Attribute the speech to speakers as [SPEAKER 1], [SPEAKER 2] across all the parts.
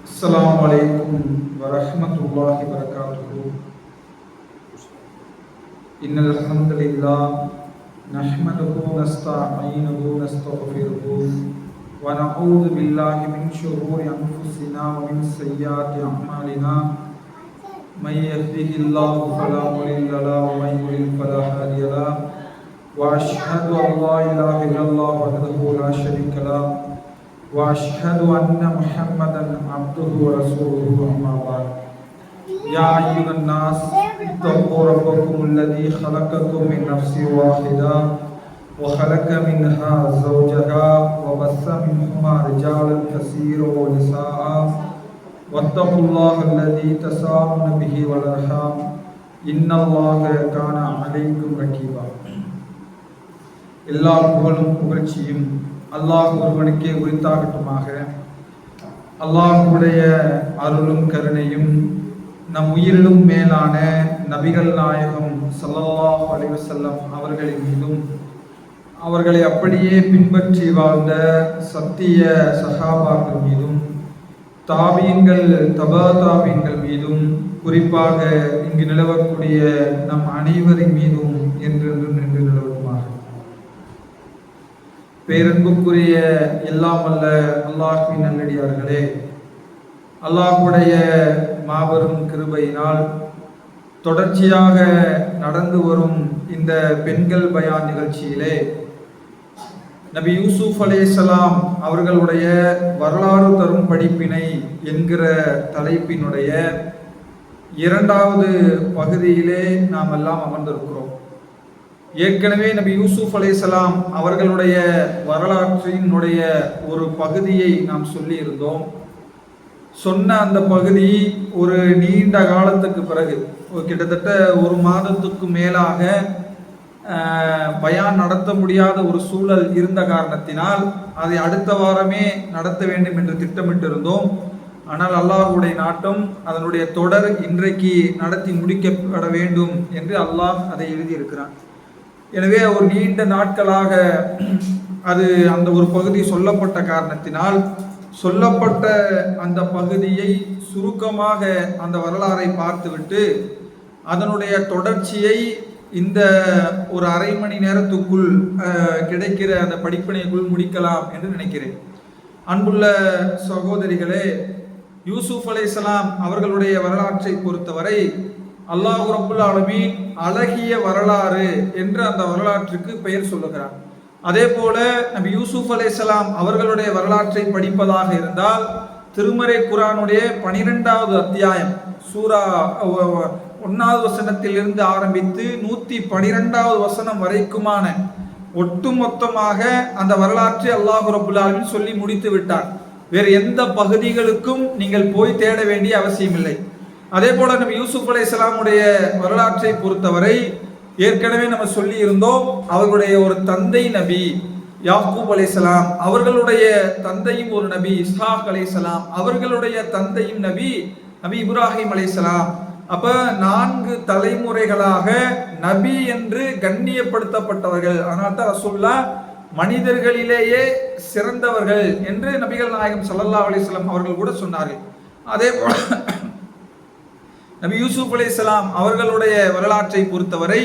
[SPEAKER 1] السلام عليكم ورحمة الله وبركاته. إن الحمد لله نحمده ونستعينه ونستغفره ونعوذ بالله من شرور أنفسنا ومن سيئات أعمالنا. من يهده الله فلا مضل له ومن يضلل فلا هادي له. وأشهد أن لا إله إلا الله وحده لا شريك له وأشهد أن محمدا عبده ورسوله. أما بعد. يا أيها الناس اتقوا ربكم الذي خلقكم من نفس واحدة وخلق منها زوجها وبث منهما رجالا كثيرا ونساء واتقوا الله الذي تساءلون به والأرحام إن الله كان عليكم رقيبا. எல்லா புகழும் புகழ்ச்சியும் அல்லாஹ் ஒருவனுக்கே உரித்தாகட்டுமாக. அல்லாஹுடைய அருளும் கருணையும் நம் உயிரிலும் மேலான நபிகள் நாயகம் ஸல்லல்லாஹு அலைஹி வஸல்லம் அவர்களின் மீதும் அவர்களை அப்படியே பின்பற்றி வாழ்ந்த சத்திய சஹாபாக்கள் மீதும் தாபீன்கள் தபா தாபீன்கள் மீதும் குறிப்பாக இங்கு நிலவக்கூடிய நம் அனைவரின் மீதும் என்றென்றும் நின்று நிலவட்டுமாக. பேரன்புக்குரிய எல்லாம் வல்ல அல்லாஹ்வின் நல்லடியார்களே, அல்லாஹ்வுடைய மாபெரும் கிருபையினால் தொடர்ச்சியாக நடந்து வரும் இந்த பெண்கள் பயான் நிகழ்ச்சியிலே நபி யூசுப் அலைஹிஸ்ஸலாம் அவர்களுடைய வரலாறு தரும் படிப்பினை என்கிற தலைப்பினுடைய இரண்டாவது பகுதியிலே நாம் எல்லாம் அமர்ந்திருக்கிறோம். ஏற்கனவே நபி யூசுப் அலைஹிஸ்ஸலாம் அவர்களுடைய வரலாற்றினுடைய ஒரு பகுதியை நாம் சொல்லி இருந்தோம். சொன்ன அந்த பகுதி ஒரு நீண்ட காலத்துக்கு பிறகு கிட்டத்தட்ட ஒரு மாதத்துக்கு மேலாக பயான் நடத்த முடியாத ஒரு சூழல் இருந்த காரணத்தினால் அதை அடுத்த வாரமே நடத்த வேண்டும் என்று திட்டமிட்டிருந்தோம். ஆனால் அல்லாஹ்வுடைய நாட்டம் அதனுடைய தொடர் இன்றைக்கு நடத்தி முடிக்கப்பட வேண்டும் என்று அல்லாஹ் அதை எழுதியிருக்கிறான். எனவே ஒரு நீண்ட நாட்களாக அது அந்த ஒரு பகுதி சொல்லப்பட்ட காரணத்தினால் சொல்லப்பட்ட அந்த பகுதியை சுருக்கமாக அந்த வரலாறை பார்த்துவிட்டு அதனுடைய தொடர்ச்சியை இந்த ஒரு அரை மணி நேரத்துக்குள் கிடைக்கிற அந்த படிப்பினைக்குள் முடிக்கலாம் என்று நினைக்கிறேன். அன்புள்ள சகோதரிகளே, யூசுப் அலைஹிஸ்ஸலாம் அவர்களுடைய வரலாற்றை பொறுத்தவரை அல்லாஹ் ரப்புல் ஆலமீன் அழகிய வரலாறு என்று அந்த வரலாற்றுக்கு பெயர் சொல்லுகிறார். அதே போல நபி யூசுப் அலைஹிஸ்ஸலாம் அவர்களுடைய வரலாற்றை படிப்பதாக இருந்தால் திருமறை குர்ஆனுடைய 12வது அத்தியாயம் சூரா 1வது வசனத்திலிருந்து ஆரம்பித்து 112வது வசனம் வரைக்குமான ஒட்டுமொத்தமாக அந்த வரலாற்றை அல்லாஹ் ரப்புல் ஆலமீன் சொல்லி முடித்து விட்டார். வேறு எந்த பகுதிகளுக்கும் நீங்கள் போய் தேட வேண்டிய அவசியம் இல்லை. அதே போல நபி யூசுப் அலைஹிஸ்ஸலாமுடைய வரலாற்றை பொறுத்தவரை ஏற்கனவே நம்ம சொல்லி இருந்தோம். அவர்களுடைய ஒரு தந்தை நபி யாக்கூப் அலைஹிஸ்ஸலாம், அவர்களுடைய தந்தையும் ஒரு நபி இஸ்ஹாக் அலைஹிஸ்ஸலாம், அவர்களுடைய தந்தையும் நபி இப்ராஹிம் அலைஹிஸ்ஸலாம். அப்ப 4 தலைமுறைகளாக நபி என்று கண்ணியப்படுத்தப்பட்டவர்கள். அதனால தான் ரசூலுல்லாஹ் மனிதர்களிலேயே சிறந்தவர்கள் என்று நபிகள் நாயகம் ஸல்லல்லாஹு அலைஹி வஸல்லம் அவர்கள் கூட சொன்னார்கள். அதே போல நபி யூசுப் அலைஹிஸ்ஸலாம் அவர்களுடைய வரலாற்றை பொறுத்தவரை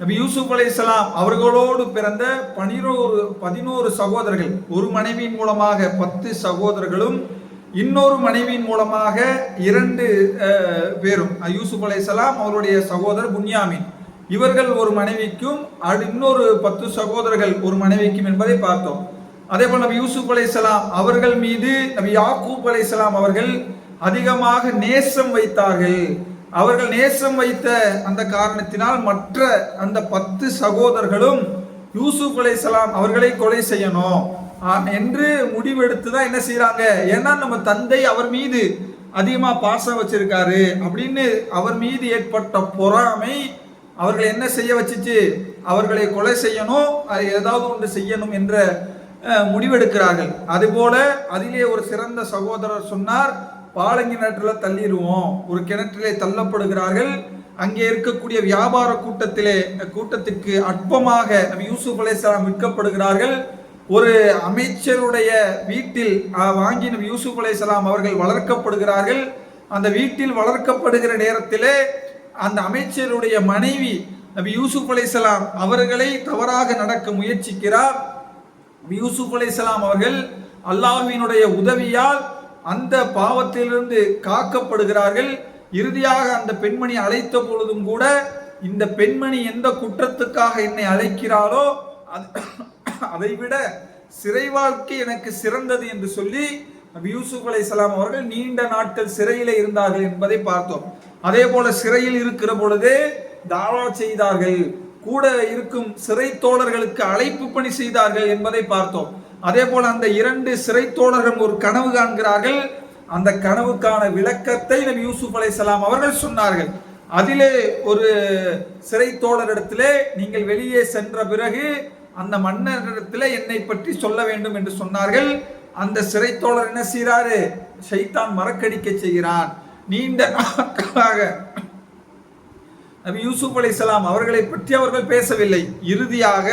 [SPEAKER 1] நபி யூசுப் அலைஹிஸ்ஸலாம் அவர்களோடு பிறந்த 11 சகோதரர்கள், ஒரு மனைவியின் மூலமாக 10 சகோதரர்களும் இன்னொரு மனைவியின் மூலமாக 2 பேரும் யூசுப் அலைஹிஸ்ஸலாம் அவருடைய சகோதரர் புன்யாமின், இவர்கள் ஒரு மனைவிக்கும் இன்னொரு 10 சகோதரர்கள் ஒரு மனைவிக்கும் என்பதை பார்த்தோம். அதே போல நபி யூசுப் அலைஹிஸ்ஸலாம் அவர்கள் மீது நபி யாக்கூப் அலைஹிஸ்ஸலாம் அவர்கள் அதிகமாக நேசம் வைத்தார்கள். அவர்கள் நேசம் வைத்த அந்த காரணத்தினால் மற்ற அந்த 10 சகோதரர்களும் யூசுப் அலைஹிஸ்ஸலாம் அவர்களை கொலை செய்யணும் என்று முடிவெடுத்து தான் என்ன செய்யறாங்க, ஏன்னா நம்ம தந்தை அவர் மீது அதிகமா பாசம் வச்சிருக்காரு அப்படின்னு அவர் மீது ஏற்பட்ட பொறாமை அவர்களை என்ன செய்ய வச்சுச்சு, அவர்களை கொலை செய்யணும், ஏதாவது ஒன்று செய்யணும் என்ற முடிவெடுக்கிறார்கள். அதுபோல அதிலே ஒரு சிறந்த சகோதரர் சொன்னார், பாலங்கி கிணற்றுல தள்ளிடுவோம். ஒரு கிணற்றிலே தள்ளப்படுகிறார்கள். அங்கே இருக்கக்கூடிய வியாபார கூட்டத்திற்கு அற்பமாக நபி யூசுப் அலைஹிஸ்ஸலாம் விற்கப்படுகிறார்கள். ஒரு அமைச்சருடைய வீட்டில் வாங்கி நபி யூசுப் அலைஹிஸ்ஸலாம் அவர்கள் வளர்க்கப்படுகிறார்கள். அந்த வீட்டில் வளர்க்கப்படுகிற நேரத்திலே அந்த அமைச்சருடைய மனைவி நபி யூசுப் அலைஹிஸ்ஸலாம் அவர்களை தவறாக நடக்க முயற்சிக்கிறார். நபி யூசுப் அலைஹிஸ்ஸலாம் அவர்கள் அல்லாஹ்வினுடைய உதவியால் அந்த பாவத்திலிருந்து காக்கப்படுகிறார்கள். இறுதியாக அந்த பெண்மணி அழைத்த பொழுதும் கூட இந்த பெண்மணி எந்த குற்றத்துக்காக என்னை அழைக்கிறாரோ அதைவிட சிறை வாழ்க்கை எனக்கு சிறந்தது என்று சொல்லி நபி யூசுப் அலைஹிஸ்ஸலாம் அவர்கள் நீண்ட நாட்கள் சிறையிலே இருந்தார்கள் என்பதை பார்த்தோம். அதே போல சிறையில் இருக்கிற பொழுதே தாவா செய்தார்கள், கூட இருக்கும் சிறை தோழர்களுக்கு அழைப்பு பணி செய்தார்கள் என்பதை பார்த்தோம். அதே போல அந்த 2 சிறை தோழர்கள் ஒரு கனவு காண்கிறார்கள். அந்த கனவுக்கான விளக்கத்தை நபி யூசுப் அலைஹிஸ்ஸலாம் அவர்கள் சொன்னார்கள். அதிலே ஒரு சிறை தோழரிடத்திலே நீங்கள் வெளியே சென்ற பிறகு அந்த மன்னரிடத்திலே என்னை பற்றி சொல்ல வேண்டும் என்று சொன்னார்கள். அந்த சிறை தோழர் என்ன செய்கிறாரு? ஷைத்தான் மறக்கடிக்க செய்கிறான். நீண்ட நாட்களாக நபி யூசுப் அலைஹிஸ்ஸலாம் அவர்களை பற்றி அவர்கள் பேசவில்லை. இறுதியாக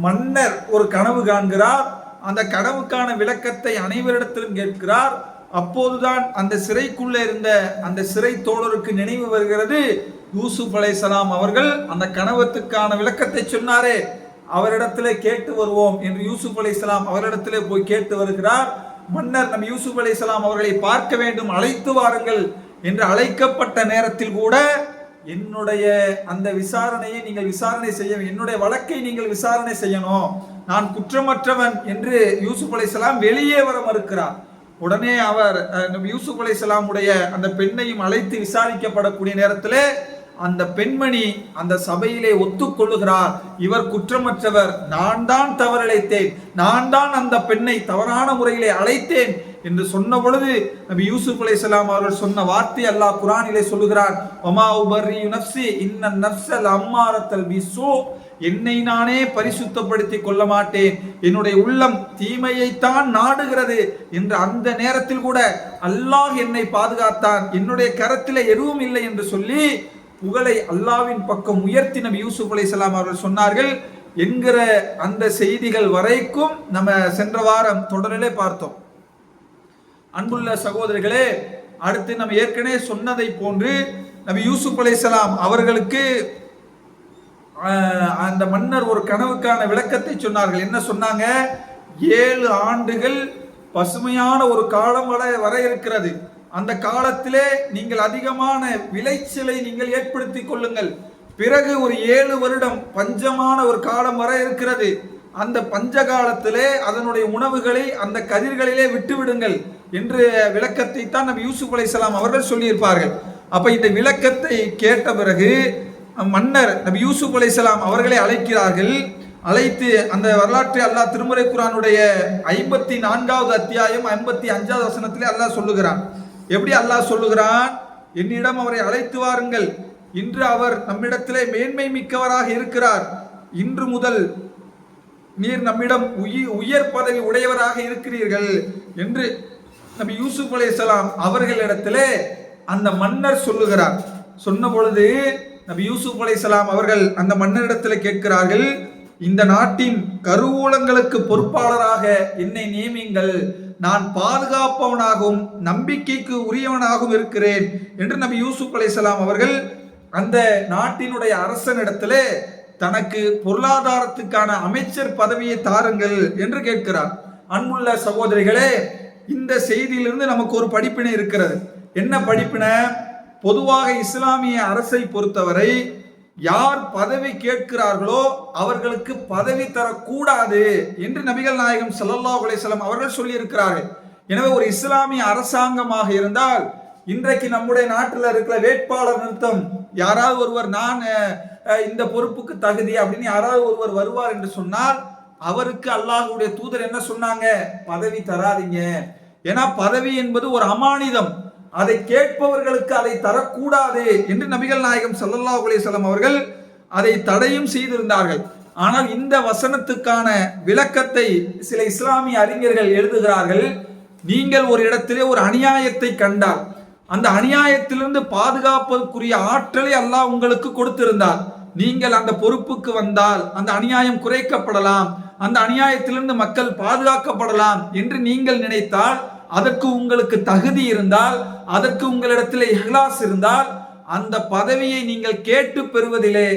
[SPEAKER 1] மன்னர் ஒரு கனவு காண்கிறார். அந்த கனவுக்கான விளக்கத்தை அனைவரிடத்திலும் கேட்கிறார். அப்போதுதான் அந்த சிறைக்குள்ள இருந்த அந்த சிறை தோழருக்கு நினைவு வருகிறது, யூசுப் அலைஹிஸ்ஸலாம் அவர்கள் அந்த கனவுக்கான விளக்கத்தை சொன்னாரே, அவரிடத்திலே கேட்டு வருவோம் என்று யூசுப் அலைஹிஸ்ஸலாம் அவரிடத்திலே போய் கேட்டு வருகிறார். மன்னர் நபி யூசுப் அலைஹிஸ்ஸலாம் அவர்களை பார்க்க வேண்டும், அழைத்து வாருங்கள் என்று அழைக்கப்பட்ட நேரத்தில் கூட என்னுடைய அந்த விசாரணையை நீங்கள் விசாரணை செய்ய, என்னுடைய வழக்கை நீங்கள் விசாரணை செய்யணும், நான் குற்றமற்றவன் என்று யூசுப் அலைஹிஸ்ஸலாம் வெளியே வர மறுக்கிறார். உடனே அவர் யூசுப் அலைஹிஸ்ஸலாம் உடைய அந்த பெண்ணையும் அழைத்து விசாரிக்கப்படக்கூடிய நேரத்திலே அந்த பெண்மணி அந்த சபையிலே ஒத்துக்கொள்ளுகிறார், இவர் குற்றமற்றவர், நான் தான் தவறிழைத்தேன், நான் தான் அந்த பெண்ணை தவறான முறையிலே அழைத்தேன் என்று சொன்ன பொழுது நபி யூசுப் அலைஹிஸ்ஸலாம் அவர்கள் சொன்ன வார்த்தை அல்லாஹ் குர்ஆனிலே சொல்லுகிறார், வமா உபர்ரி நஃப்ஸி இன்னன் நஃப்ஸல் அம்மாரத்தல் பிஸூ, என்னை நானே பரிசுத்தப்படுத்திக் கொள்ள மாட்டேன், என்னுடைய உள்ளம் தீமையைத்தான் நாடுகிறது என்று அந்த நேரத்தில் கூட அல்லாஹ் என்னை பாதுகாத்தான், என்னுடைய கரத்திலே எதுவும் இல்லை என்று சொல்லி புகழை அல்லாஹ்வின் பக்கம் உயர்த்தி நபி யூசுப் அலைஹிஸ்ஸலாம் அவர்கள் சொன்னார்கள் என்கிற அந்த செய்திகள் வரைக்கும் நம்ம சென்ற வாரம் தொடரிலே பார்த்தோம். அன்புள்ள சகோதரர்களே, அடுத்து நம்ம ஏற்கனவே சொன்னதை போன்று நபி யூசுப் அலைஹிஸ்ஸலாம் அவர்களுக்கு அந்த மன்னர் ஒரு கனவுக்கான விளக்கத்தை சொன்னார்கள். என்ன சொன்னாங்க? 7 ஆண்டுகள் பசுமையான ஒரு காலம் வர இருக்கிறது. அந்த காலத்திலே நீங்கள் அதிகமான விளைச்சலை நீங்கள் ஏற்படுத்தி கொள்ளுங்கள். பிறகு ஒரு 7 வருடம் பஞ்சமான ஒரு காலம் வர இருக்கிறது. அந்த பஞ்ச காலத்திலே அதனுடைய உணவுகளை அந்த கதிர்களிலே விட்டு விடுங்கள் என்று விளக்கத்தை தான் நபி யூசுப் அலைஹிஸ்ஸலாம் அவர்கள் சொல்லியிருப்பார்கள். அப்ப இந்த விளக்கத்தை கேட்ட பிறகு மன்னர் நபி யூசுப் அலைஹிஸ்ஸலாம் அவர்களை அழைக்கிறார்கள். அழைத்து அந்த வரலாற்றை அல்லாஹ் திருமறை குர்ஆனுடைய 54வது அத்தியாயம் 55வது வசனத்திலே அல்லாஹ் சொல்லுகிறான். எப்படி அல்லாஹ் சொல்லுகிறான்? என்னிடம் அவரை அழைத்து வாருங்கள், இன்று அவர் நம்மிடத்திலே மேன்மை மிக்கவராக இருக்கிறார், இன்று முதல் நீர் நம்மிடம் உயர் பதவி உடையவராக இருக்கிறீர்கள் என்று நபி யூசுப் அலைஹிஸ்ஸலாம் அவர்களிடத்திலே அந்த மன்னர் சொல்லுகிறார். சொன்ன பொழுது நபி யூசுப் அலைஹிஸ்ஸலாம் அவர்கள் அந்த மன்னரிடத்தில் கேட்கிறார்கள், இந்த நாட்டின் கருவூலங்களுக்கு பொறுப்பாளராக என்னை நியமியுங்கள், நான் பாதுகாப்பவனாகவும் நம்பிக்கைக்கு உரியவனாகவும் இருக்கிறேன் என்று நபி யூசுப் அலைஹிஸ்ஸலாம் அவர்கள் அந்த நாட்டினுடைய அரசனிடத்திலே தனக்கு பொருளாதாரத்துக்கான அமைச்சர் பதவியை தாருங்கள் என்று கேட்கிறார். அன்புள்ள சகோதரிகளே, இந்த செய்தியிலிருந்து நமக்கு ஒரு படிப்பினை இருக்கிறது. என்ன படிப்பினை? பொதுவாக இஸ்லாமிய அரசை பொறுத்தவரை யார் பதவி கேட்கிறார்களோ அவர்களுக்கு பதவி தரக்கூடாது என்று நபிகள் நாயகம் ஸல்லல்லாஹு அலைஹி வஸல்லம் அவர்கள் சொல்லி இருக்கிறார்கள். எனவே ஒரு இஸ்லாமிய அரசாங்கமாக இருந்தால் இன்றைக்கு நம்முடைய நாட்டில் இருக்கிற வேட்பாளர் நிறுத்தம், யாராவது ஒருவர் நான் இந்த பொறுப்புக்கு தகுதி அப்படின்னு யாராவது ஒருவர் வருவார் என்று சொன்னால் அவருக்கு அல்லாஹ்வுடைய தூதர் என்ன சொன்னாங்க? பதவி தராதீங்க. ஏன்னா பதவி என்பது ஒரு அமானிதம், அதை கேட்பவர்களுக்கு அதை தரக்கூடாது என்று நபிகள் நாயகம் ஸல்லல்லாஹு அலைஹி வஸல்லம் அவர்கள் அதை தடையும் செய்திருந்தார்கள். ஆனால் இந்த வசனத்துக்கான விளக்கத்தை சில இஸ்லாமிய அறிஞர்கள் எழுதுகிறார்கள். நீங்கள் ஒரு இடத்திலே ஒரு அநியாயத்தை கண்டால் அந்த அநியாயத்திலிருந்து பாதுகாப்பதற்குரிய ஆற்றலை அல்லாஹ் உங்களுக்கு கொடுத்திருந்தார். நீங்கள் அந்த பொறுப்புக்கு வந்தால் அந்த அநியாயம் குறைக்கப்படலாம், அந்த அநியாயத்திலிருந்து மக்கள் பாதுகாக்கப்படலாம் என்று நீங்கள் நினைத்தால், அதற்கு உங்களுக்கு தகுதி இருந்தால், அதற்கு உங்களிடத்தில் இஹ்லாஸ் இருந்தால், அந்த பதவியை நீங்கள் கேட்டு பெறுவதிலே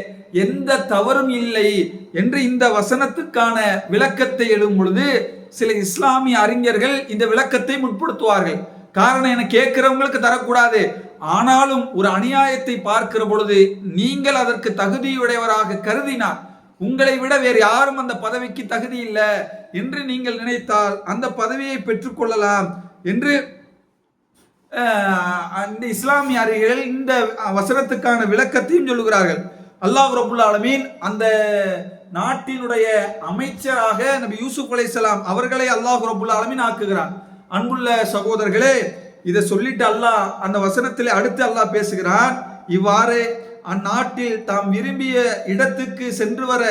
[SPEAKER 1] எந்த தவறும் இல்லை என்று இந்த வசனத்துக்கான விளக்கத்தை எழுதும் பொழுது சில இஸ்லாமிய அறிஞர்கள் இந்த விளக்கத்தை முற்படுத்துவார்கள். காரணம், என கேட்கிறவங்களுக்கு தரக்கூடாது, ஆனாலும் ஒரு அநியாயத்தை பார்க்கிற பொழுது நீங்கள் அதற்கு தகுதியுடையவராக கருதினார், உங்களை விட வேறு யாரும் அந்த பதவிக்கு தகுதி இல்லை என்று நீங்கள் நினைத்தால் அந்த பதவியை பெற்றுக்கொள்ளலாம் என்று அந்த இஸ்லாமிய அறிஞர்கள் இந்த வசனத்துக்கான விளக்கத்தையும் சொல்லுகிறார்கள். அல்லாஹ் ரப்புல் ஆலமீன் அந்த நாட்டினுடைய அமைச்சராக நபி யூசுப் அலைஹிஸ்ஸலாம் அவர்களை அல்லாஹ் ரப்புல் ஆலமீன் ஆக்குகிறான். அன்புள்ள சகோதரர்களே, இதை சொல்லிட்டு அல்லாஹ் அந்த வசனத்திலே அடுத்து அல்லாஹ் பேசுகிறான், இவ்வாறு அந்நாட்டில் தாம் விரும்பிய இடத்துக்கு சென்று வர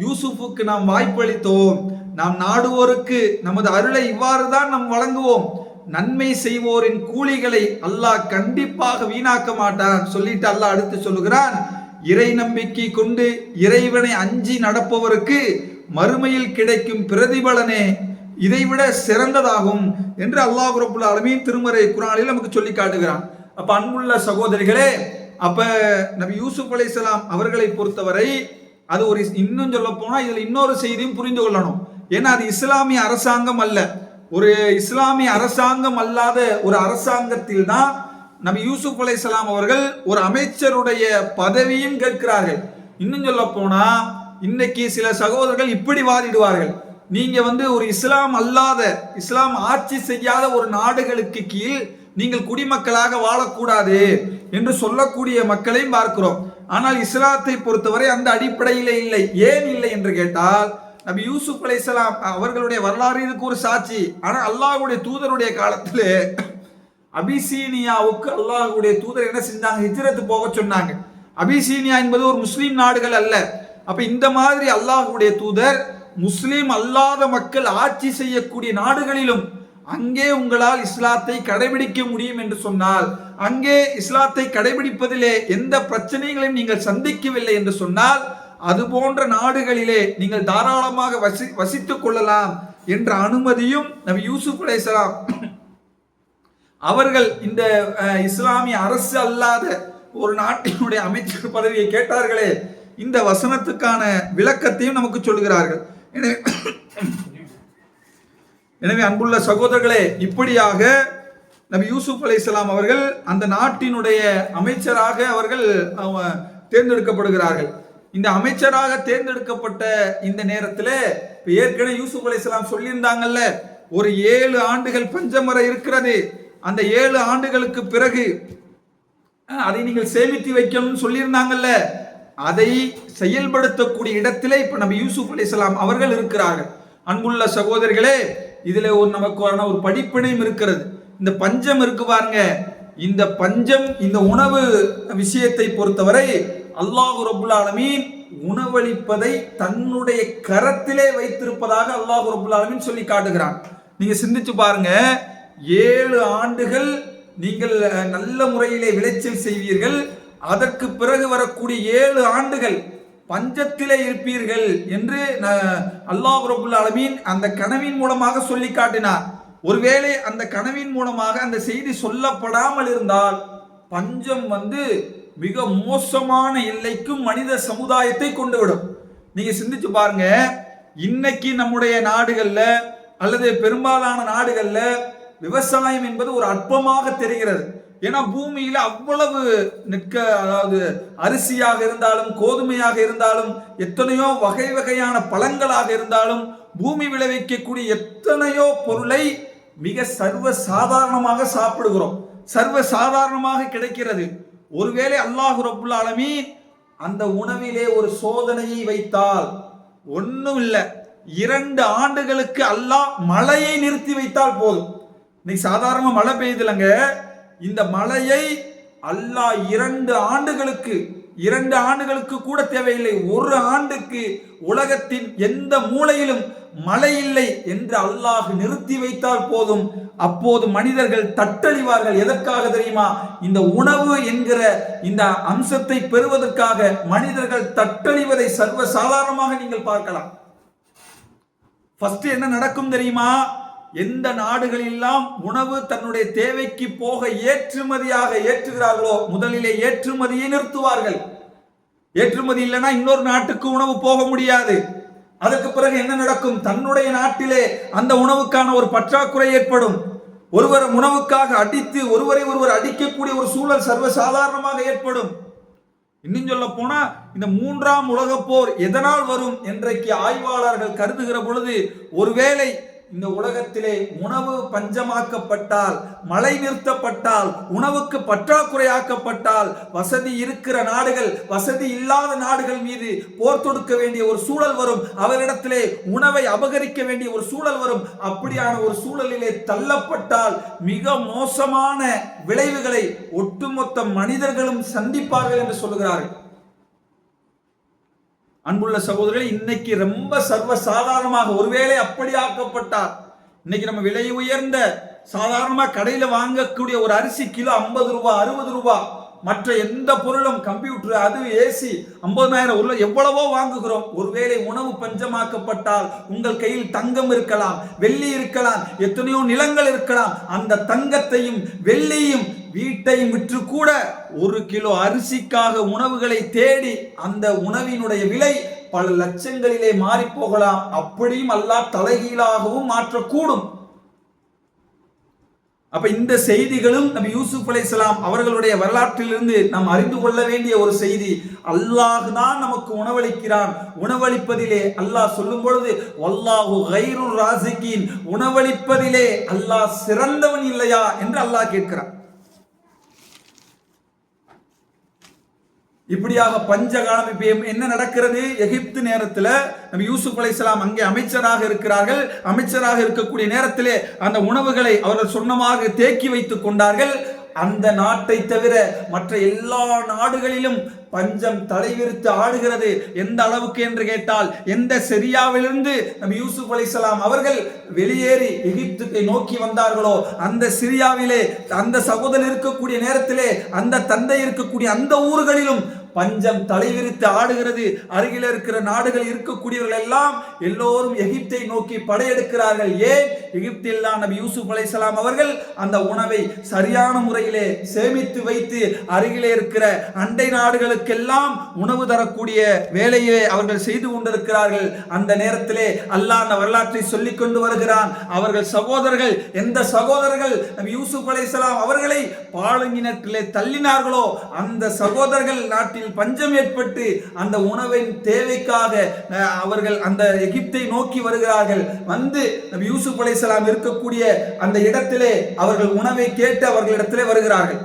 [SPEAKER 1] யூசுஃபுக்கு நாம் வாய்ப்பளித்தோம். நாம் நாடுவோருக்கு நமது அருளை இவ்வாறு தான் நாம் வழங்குவோம். நன்மை செய்வோரின் கூலிகளை அல்லாஹ் கண்டிப்பாக வீணாக்க மாட்டான். சொல்லிட்டு அல்லாஹ் அடுத்து சொல்லுகிறான், இறை நம்பிக்கை கொண்டு இறைவனை அஞ்சி நடப்பவருக்கு மறுமையில் கிடைக்கும் பிரதிபலனே இதைவிட சிறந்ததாகும் என்று அல்லாஹ் ரப்புல் ஆலமீன் திருமறை குர்ஆனில் நமக்கு சொல்லி காட்டுகிறான். அப்ப அன்புள்ள சகோதரிகளே, அப்ப நபி யூசுப் அலைஹிஸ்ஸலாம் அவர்களை பொறுத்தவரை அது ஒரு, இன்னும் சொல்ல போனா இதுல இன்னொரு செய்தியும் புரிந்து கொள்ளணும். ஏன்னா அது இஸ்லாமிய அரசாங்கம் அல்ல. ஒரு இஸ்லாமிய அரசாங்கம் அல்லாத ஒரு அரசாங்கத்தில் தான் நபி யூசுப் அலைஹிஸ்ஸலாம் அவர்கள் ஒரு அமைச்சருடைய பதவியும் கேட்கிறார்கள். இன்னும் சொல்ல போனா இன்னைக்கு சில சகோதரர்கள் இப்படி வாதிடுவார்கள், நீங்க ஒரு இஸ்லாம் அல்லாத, இஸ்லாம் ஆட்சி செய்யாத ஒரு நாடுகளுக்கு கீழ் நீங்கள் குடிமக்களாக வாழக்கூடாது என்று சொல்லக்கூடிய மக்களையும் பார்க்கிறோம். ஆனால் இஸ்லாத்தை பொறுத்தவரை அந்த அடிப்படையிலே இல்லை. ஏன் இல்லை என்று கேட்டால், நபி யூசுப் அலைஹிஸ்ஸலாம் அவர்களுடைய வரலாறு இதுக்கு ஒரு சாட்சி. ஆனால் அல்லாஹ்வுடைய தூதருடைய காலத்திலே அபிசீனியாவுக்கு அல்லாஹ்வுடைய தூதர் என்ன செஞ்சாங்க, ஹிஜ்ரத் போக சொன்னாங்க. அபிசீனியா என்பது ஒரு முஸ்லீம் நாடுகள் அல்ல. அப்ப இந்த மாதிரி அல்லாஹ்வுடைய தூதர் முஸ்லீம் அல்லாத மக்கள் ஆட்சி செய்யக்கூடிய நாடுகளிலும் அங்கே உங்களால் இஸ்லாத்தை கடைபிடிக்க முடியும் என்று சொன்னால், அங்கே இஸ்லாத்தை கடைபிடிப்பதிலே எந்த பிரச்சனைகளையும் நீங்கள் சந்திக்கவில்லை என்று சொன்னால், அது போன்ற நாடுகளிலே நீங்கள் தாராளமாக வசித்துக் கொள்ளலாம் என்ற அனுமதியும் நபி யூசுப் அலைஹிஸ்ஸலாம் அவர்கள் இந்த இஸ்லாமிய அரசு அல்லாத ஒரு நாட்டினுடைய அமைச்சர் பதவியை கேட்டார்களே, இந்த வசனத்துக்கான விளக்கத்தையும் நமக்கு சொல்கிறார்கள். எனவே அன்புள்ள சகோதரர்களே, இப்படியாக நபி யூசுப் அலைஹிஸ்ஸலாம் அவர்கள் அந்த நாட்டினுடைய அமைச்சராக அவர்கள் தேர்ந்தெடுக்கப்படுகிறார்கள். இந்த அமைச்சராக தேர்ந்தெடுக்கப்பட்ட இந்த நேரத்தில் ஏற்கனவே யூசுப் அலைஹிஸ்ஸலாம் சொல்லியிருந்தாங்கல்ல, ஒரு 7 ஆண்டுகள் பஞ்சம் வர இருக்கிறது, அந்த 7 ஆண்டுகளுக்கு பிறகு அதை நீங்கள் சேமித்து வைக்கணும்னு சொல்லியிருந்தாங்கல்ல, அதை செயல்படுத்தக்கூடிய இடத்திலே இப்ப நபி யூசுப் அலைஹிஸ்ஸலாம் அவர்கள் இருக்கிறார்கள். அன்புள்ள சகோதரிகளே, இதுல நமக்கு ஒரு படிப்பினையும் இருக்கிறது. இந்த பஞ்சம் இருக்கு பாருங்க, இந்த பஞ்சம், இந்த உணவு விஷயத்தை பொறுத்தவரை அல்லாஹ் ரப்புல் ஆலமீன் உணவளிப்பதை தன்னுடைய கரத்திலே வைத்திருப்பதாக அல்லாஹ் ரப்புல் ஆலமீன் சொல்லி காட்டுகிறான். நீங்க சிந்திச்சு பாருங்க, 7 ஆண்டுகள் நீங்கள் நல்ல முறையிலே விளைச்சல் செய்வீர்கள், அதற்கு பிறகு வரக்கூடிய 7 ஆண்டுகள் பஞ்சத்திலே இருப்பீர்கள் என்று அல்லாஹ் ரப்புல் ஆலமீன் அந்த கனவின் மூலமாக சொல்லி காட்டினார். ஒருவேளை அந்த கனவின் மூலமாக அந்த செய்தி சொல்லப்படாமல் இருந்தால் பஞ்சம் மிக மோசமான எல்லைக்கு மனித சமுதாயத்தை கொண்டு விடும். நீங்க சிந்திச்சு பாருங்க, இன்னைக்கு நம்முடைய நாடுகள்ல அல்லது பெரும்பாலான நாடுகள்ல விவசாயம் என்பது ஒரு அற்பமாக தெரிகிறது. ஏன்னா பூமியில அவ்வளவு அதாவது அரிசியாக இருந்தாலும், கோதுமையாக இருந்தாலும், எத்தனையோ வகை வகையான பழங்களாக இருந்தாலும், பூமி விளைவிக்கக்கூடிய எத்தனையோ பொருளை மிக சர்வ சாதாரணமாக சாப்பிடுகிறோம், சர்வ சாதாரணமாக கிடைக்கிறது. ஒருவேளை அல்லாஹ் ரப்புல் ஆலமீன் அந்த உணவிலே ஒரு சோதனையை வைத்தால், ஒன்றும் இல்லை, 2 ஆண்டுகளுக்கு அல்லாஹ் மழையை நிறுத்தி வைத்தால் போதும். இன்னைக்கு சாதாரண மழை பெய்யுதுலங்க, இந்த மழையை அல்லாஹ் 2 ஆண்டுகளுக்கு கூட தேவையில்லை, 1 ஆண்டுக்கு உலகத்தின் எந்த மூலையிலும் மழை இல்லை என்று அல்லாஹ் நிறுத்தி வைத்தால் போதும். அப்போது மனிதர்கள் தட்டழிவார்கள். எதற்காக தெரியுமா? இந்த உணவு என்கிற இந்த அம்சத்தை பெறுவதற்காக மனிதர்கள் தட்டழிவதை சர்வ சாதாரணமாக நீங்கள் பார்க்கலாம். ஃபர்ஸ்ட் என்ன நடக்கும் தெரியுமா? எந்த நாடுகளெல்லாம் உணவு தன்னுடைய தேவைக்கு போக ஏற்றுமதியாக ஏற்றுகிறார்களோ முதலிலே ஏற்றுமதியை நிறுத்துவார்கள். ஏற்றுமதி இல்லைன்னா இன்னொரு நாட்டுக்கு உணவு போக முடியாது. அதற்கு பிறகு என்ன நடக்கும்? தன்னுடைய நாட்டிலே அந்த உணவுக்கான ஒரு பற்றாக்குறை ஏற்படும். ஒருவர் உணவுக்காக அடித்து ஒருவரை ஒருவர் அடிக்கக்கூடிய ஒரு சூழல் சர்வசாதாரணமாக ஏற்படும். இன்னும் சொல்ல போனா இந்த 3ஆம் உலகப் போர் எதனால் வரும் என்றைக்கு ஆய்வாளர்கள் கருதுகிற பொழுது, ஒருவேளை இந்த உலகத்திலே உணவு பஞ்சமாக்கப்பட்டால், மழை நிறுத்தப்பட்டால், உணவுக்கு பற்றாக்குறையாக்கப்பட்டால், வசதி இருக்கிற நாடுகள் வசதி இல்லாத நாடுகள் மீது போர் தொடுக்க வேண்டிய ஒரு சூழல் வரும். அவரிடத்திலே உணவை அபகரிக்க வேண்டிய ஒரு சூழல் வரும். அப்படியான ஒரு சூழலிலே தள்ளப்பட்டால் மிக மோசமான விளைவுகளை ஒட்டுமொத்த மனிதர்களும் சந்திப்பார்கள் என்று சொல்லுகிறார்கள். அன்புள்ள சகோதரர்களே, இன்னைக்கு ரொம்ப சர்வசாதாரணமாக ஒருவேளை அப்படி ஆக்கப்பட்டார், இன்னைக்கு நம்ம விலை உயர்ந்த சாதாரணமாக கடையில் வாங்கக்கூடிய ஒரு அரிசி கிலோ 50 ரூபாய் 60 ரூபாய், மற்ற எந்த பொருளும் கம்ப்யூட்டர் அது ஏசி 50,000 எவ்வளவோ வாங்குகிறோம். ஒருவேளை உணவு பஞ்சமாக்கப்பட்டால் உங்கள் கையில் தங்கம் இருக்கலாம், வெள்ளி இருக்கலாம், எத்தனையோ நிலங்கள் இருக்கலாம். அந்த தங்கத்தையும் வெள்ளியும் வீட்டையும் விற்று கூட 1 கிலோ அரிசிக்காக உணவுகளை தேடி அந்த உணவினுடைய விலை பல லட்சங்களிலே மாறி போகலாம். அப்படியும் அல்லாஹ் தலைகீழாகவும் மாற்றக்கூடும். அப்ப இந்த செய்திகளும் நபி யூசுப் அலைஹிஸ்ஸலாம் அவர்களுடைய வரலாற்றிலிருந்து நாம் அறிந்து கொள்ள வேண்டிய ஒரு செய்தி. அல்லாஹ் தான் நமக்கு உணவளிக்கிறான். உணவளிப்பதிலே அல்லாஹ் சொல்லும் பொழுது வல்லாஹு கைருர் ராஸிகீன், உணவளிப்பதிலே அல்லாஹ் சிறந்தவன் இல்லையா என்று அல்லாஹ் கேட்கிறான். இப்படியாக பஞ்சகாலம். இப்ப என்ன நடக்கிறது? எகிப்து நேரத்தில் நபி யூசுப் அலைஹிஸ்ஸலாம் அங்கே அமைச்சராக இருக்கிறார்கள். அமைச்சராக இருக்கக்கூடிய நேரத்திலே அந்த உணவுகளை அவர்கள் சொன்னமாக தேக்கி வைத்துக் கொண்டார்கள். அந்த நாட்டை தவிர மற்ற எல்லா நாடுகளிலும் பஞ்சம் தலைவிரித்து ஆடுகிறது. எந்த அளவுக்கு என்று கேட்டால், எந்த சிரியாவிலிருந்து நபி யூசுப் அலைஹிஸ்ஸலாம் அவர்கள் வெளியேறி எகிப்துக்கு நோக்கி வந்தார்களோ, அந்த சிரியாவிலே அந்த சகோதரர் இருக்கக்கூடிய நேரத்திலே அந்த தந்தை இருக்கக்கூடிய அந்த ஊர்களிலும் பஞ்சம் தலைவிரித்து ஆடுகிறது. அருகில் இருக்கிற நாடுகள் இருக்கக்கூடியவர்கள் எல்லாம் எல்லோரும் எகிப்தை நோக்கி படையெடுக்கிறார்கள். ஏன்? எகிப்தில் நபி யூசுப் அலைஹிஸ்ஸலாம் அவர்கள் அந்த உணவை சரியான முறையிலே சேமித்து வைத்து அருகிலே இருக்கிற அண்டை நாடுகளுக்கெல்லாம் உணவு தரக்கூடிய வேலையை அவர்கள் செய்து கொண்டிருக்கிறார்கள். அந்த நேரத்திலே அல்லாஹ் அந்த வரலாற்றை சொல்லிக் கொண்டு வருகிறான். அவர்கள் சகோதரர்கள், எந்த சகோதரர்கள் நபி யூசுப் அலைஹிஸ்ஸலாம் அவர்களை பாலங்கிணற்றிலே தள்ளினார்களோ, அந்த சகோதரர்கள் நாட்டில் பஞ்சம் ஏற்பட்டு அந்த உணவின் தேவைக்காக அவர்கள் அந்த எகிப்தை நோக்கி வருகிறார்கள். வந்து நபி யூசுப் அலைஹிஸ்ஸலாம் இருக்கக்கூடிய அந்த இடத்திலே அவர்கள் உணவை கேட்டு அவர்களிடத்திலே வருகிறார்கள்.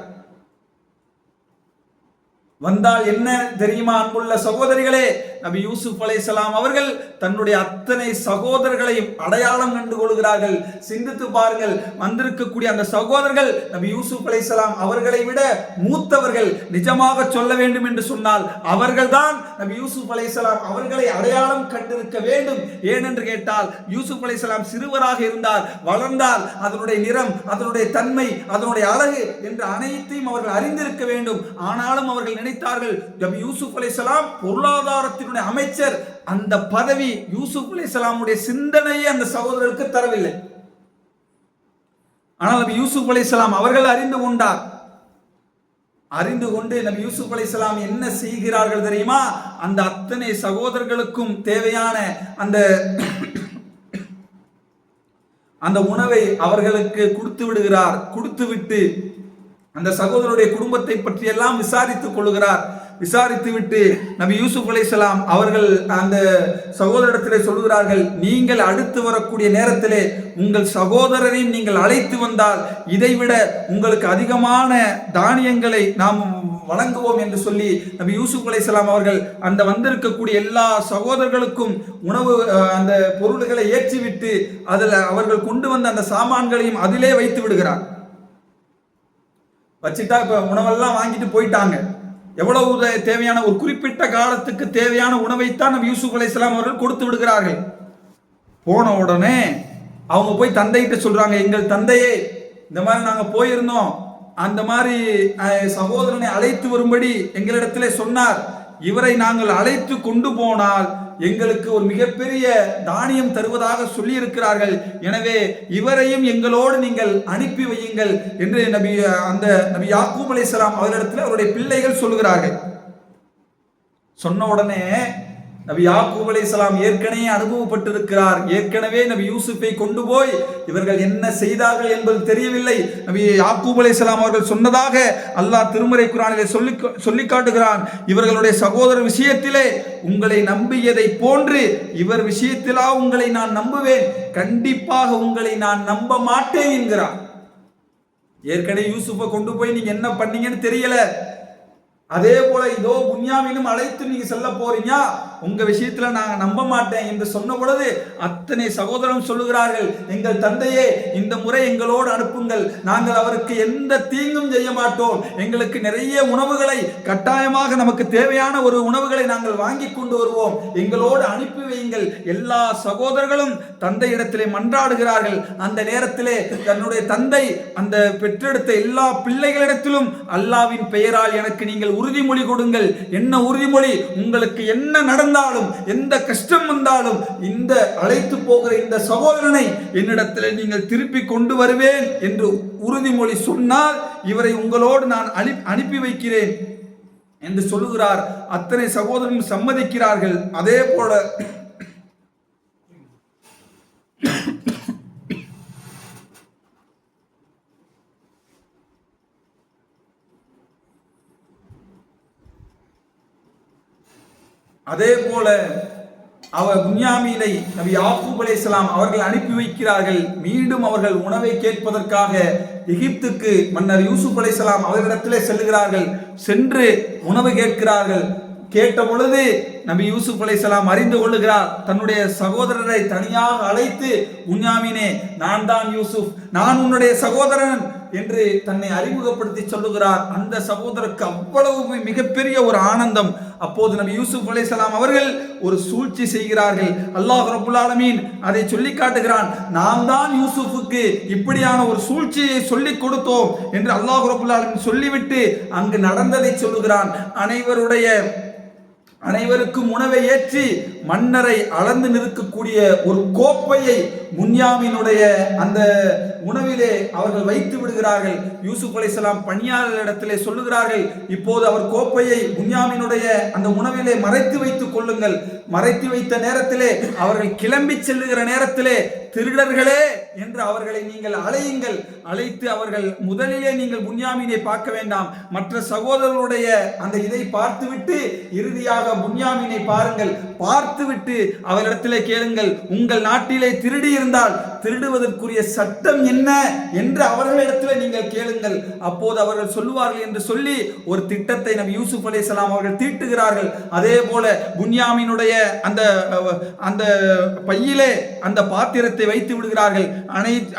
[SPEAKER 1] வந்தால் என்ன தெரியுமா அன்புள்ள சகோதரிகளே? நபி யூசுப் அலைஹிஸ்ஸலாம் அவர்கள் தன்னுடைய அத்தனை சகோதரர்களையும் அடையாளம் கண்டு கொள்கிறார்கள். சிந்தித்து பாருங்கள், வந்திருக்கக்கூடிய அந்த சகோதரர்கள் நபி யூசுப் அலைஹிஸ்ஸலாம் அவர்களை விட மூத்தவர்கள். நிஜமாக சொல்ல வேண்டும் என்று சொன்னால் அவர்கள்தான் நபி யூசுப் அலைஹிஸ்ஸலாம் அவர்களை அடையாளம் கண்டிருக்க வேண்டும். ஏனென்று கேட்டால், யூசுப் அலைஹிஸ்ஸலாம் சிறுவராக இருந்தார், வளர்ந்தால் அதனுடைய நிறம், அதனுடைய தன்மை, அதனுடைய அழகு என்று அனைத்தையும் அவர்கள் அறிந்திருக்க வேண்டும். ஆனாலும் அவர்கள் நினைத்தார்கள், நபி யூசுப் அலைஹிஸ்ஸலாம் பொருளாதாரத்தினுடைய அமைச்சர், அந்த பதவி யூசுப் அலைஹிஸ்ஸலாமுடைய சிந்தனையை அந்த சகோதரருக்கு தரவில்லை. ஆனால் நபி யூசுப் அலைஹிஸ்ஸலாம் அவர்கள் அறிந்து கொண்டார். அறிந்து கொண்டு நபி யூசுப் அலைஹிஸ்ஸலாம் என்ன செய்கிறார்கள் தெரியுமா? அந்த அத்தனை சகோதரர்களுக்கும் தேவையான அந்த உணவை அவர்களுக்கு கொடுத்து விடுகிறார். கொடுத்து விட்டு அந்த சகோதரருடைய குடும்பத்தை பற்றி எல்லாம் விசாரித்துக் கொள்கிறார். விசாரித்து விட்டு நபி யூசுப் அலைஹிஸ்ஸலாம் அவர்கள் அந்த சகோதரத்திலே சொல்கிறார்கள், நீங்கள் அடுத்து வரக்கூடிய நேரத்திலே உங்கள் சகோதரரையும் நீங்கள் அழைத்து வந்தால் இதைவிட உங்களுக்கு அதிகமான தானியங்களை நாம் வழங்குவோம் என்று சொல்லி நபி யூசுப் அலைஹிஸ்ஸலாம் அவர்கள் அந்த வந்திருக்கக்கூடிய எல்லா சகோதரர்களுக்கும் உணவு அந்த பொருள்களை ஏற்றிவிட்டு அதில் அவர்கள் கொண்டு வந்த அந்த சாமான்களையும் அதிலே வைத்து விடுகிறார். வச்சுட்டா இப்ப உணவெல்லாம் வாங்கிட்டு போயிட்டாங்க. எவ்வளவு தேவையான ஒரு குறிப்பிட்ட காலத்துக்கு தேவையான உணவைத்தான் நபி யூசுப் அலைஹிஸ்ஸலாம் அவர்கள் கொடுத்து விடுகிறார்கள். போன உடனே அவங்க போய் தந்தைகிட்ட சொல்றாங்க, எங்கள் தந்தையே இந்த மாதிரி நாங்க போயிருந்தோம், அந்த மாதிரி சகோதரனை அழைத்து வரும்படி எங்களிடத்திலே சொன்னார். இவரை நாங்கள் அழைத்து கொண்டு போனால் எங்களுக்கு ஒரு மிகப்பெரிய தானியம் தருவதாக சொல்லி இருக்கிறார்கள். எனவே இவரையும் எங்களோடு நீங்கள் அனுப்பி வையுங்கள் என்று நபி யாக்கூப் அலைஹிஸ்ஸலாம் அவரிடத்தில் அவருடைய பிள்ளைகள் சொல்லுகிறார்கள். சொன்ன உடனே நபி யாக்கூப் அலைஹிஸ்ஸலாம் ஏற்கனவே அனுபவப்பட்டிருக்கிறார். ஏற்கனவே நபி யூசுஃபை கொண்டு போய் இவர்கள் என்ன செய்தார்கள் என்பது தெரியவில்லை. நபி யாக்கூப் அலைஹிஸ்ஸலாம் அவர்கள் சொன்னதாக அல்லாஹ் திருமறை குர்ஆனிலே சொல்லி காட்டுகிறான். இவர்களுடைய சகோதரர் விஷயத்திலே உங்களை நம்பியதை போன்று இவர் விஷயத்திலா உங்களை நான் நம்புவேன், கண்டிப்பாக உங்களை நான் நம்ப மாட்டேன் என்கிறார். ஏற்கனவே யூசுஃபை கொண்டு போய் நீங்க என்ன பண்ணீங்கன்னு தெரியல, அதே போல இதோ புன்யாமீனும் அழைத்து நீங்க செல்ல போறீங்க, உங்க விஷயத்துல நாங்க நம்ப மாட்டேன் என்று சொன்ன பொழுது அத்தனை சகோதரன் சொல்லுகிறார்கள், எங்கள் தந்தையே இந்த முறை எங்களோடு அனுப்புங்கள், நாங்கள் அவருக்கு எந்த தீங்கும் செய்ய மாட்டோம், எங்களுக்கு நிறைய உணவுகளை கட்டாயமாக நமக்கு தேவையான ஒரு உணவுகளை நாங்கள் வாங்கி கொண்டு வருவோம், எங்களோடு அனுப்பி வையுங்கள். எல்லா சகோதரர்களும் தந்தையிடத்திலே மன்றாடுகிறார்கள். அந்த நேரத்திலே தன்னுடைய தந்தை அந்த பெற்றெடுத்த எல்லா பிள்ளைகளிடத்திலும் அல்லாவின் பெயரால் எனக்கு நீங்கள் உறுதிமொழி கொடுங்கள். என்ன உறுதிமொழி? உங்களுக்கு என்ன நடந்தாலும் எந்த கஷ்டம் வந்தாலும் இந்த அழைத்து போகிற இந்த சகோதரனை என்னிடத்தில் நீங்கள் திருப்பி கொண்டு வருவேன் என்று உறுதிமொழி சொன்னால் இவரை உங்களோடு நான் அனுப்பி வைக்கிறேன் என்று சொல்லுகிறார். அத்தனை சகோதரர்கள் சம்மதிக்கிறார்கள். அதே போல அவர் புன்யாமீனை நபி யாக்கூப் அலைஹிஸ்ஸலாம் அவர்கள் அனுப்பி வைக்கிறார்கள். மீண்டும் அவர்கள் உணவை கேட்பதற்காக எகிப்துக்கு மன்னர் யூசுப் அலைஹிஸ்ஸலாம் அவர்களிடத்திலே செல்லுகிறார்கள். சென்று உணவு கேட்கிறார்கள். கேட்ட பொழுது நபி யூசுப் அலைஹிஸ்ஸலாம் அறிந்து கொள்ளுகிறார். தன்னுடைய சகோதரரை தனியாக அழைத்து, புன்யாமீனே, நான் தான் யூசுப், நான் உன்னுடைய சகோதரன் என்று தன்னை அறிமுகப்படுத்தி சொல்லுகிறார். அந்த சகோதரருக்கு அவ்வளவு மிகப்பெரிய ஒரு ஆனந்தம். அப்போது நபி யூசுப் அலைஹிஸ்ஸலாம் அவர்கள் ஒரு சூழ்ச்சி செய்கிறார்கள். அல்லாஹ் ரப்பல் ஆலமீன் அதை சொல்லி காட்டுகிறான். நாம் தான் யூசுஃபுக்கு இப்படியான ஒரு சூழ்ச்சியை சொல்லிக் கொடுத்தோம் என்று அல்லாஹ் ரப்பல் ஆலமீன் சொல்லிவிட்டு அங்கு நடந்ததை சொல்லுகிறான். அனைவருக்கும் உணவை ஏற்றி மன்னரை அளந்து நிற்கக்கூடிய ஒரு கோப்பையை புன்யாமீனுடைய அந்த உணவிலே அவர்கள் வைத்து விடுகிறார்கள். யூசுப் அலைஹிஸ்ஸலாம் பணியாளரிடத்திலே சொல்லுகிறார்கள், இப்போது அவர் கோப்பையை புன்யாமீனுடைய அந்த உணவிலே மறைத்து வைத்துக் கொள்ளுங்கள். மறைத்து வைத்த நேரத்திலே அவர்கள் கிளம்பி செல்லுகிற நேரத்திலே, திருடர்களே என்று அவர்களை நீங்கள் அழையுங்கள். அழைத்து அவர்கள் முதலிலே நீங்கள் புன்யாமீனை பார்க்க வேண்டாம், மற்ற சகோதரர்களுடைய அந்த இதை பார்த்துவிட்டு இறுதியாக புன்யாமீனை பாருங்கள். பார்த்துவிட்டு அவரிடத்திலே கேளுங்கள், உங்கள் நாட்டிலே திருடி இருந்தால் திருடுவதற்குரிய சட்டம் என்ன என்று அவர்களிடத்தில் நீங்கள் கேளுங்கள், அப்போது அவர்கள் சொல்லுவார்கள் என்று சொல்லி ஒரு திட்டத்தை நபி யூசுப் அலைஹிஸ்ஸலாம் அவர்கள் தீட்டுகிறார்கள். அதே போல புன்யாமீனுடைய அந்த பையிலே அந்த பாத்திரத்தை வைத்து விடுகிறார்கள்.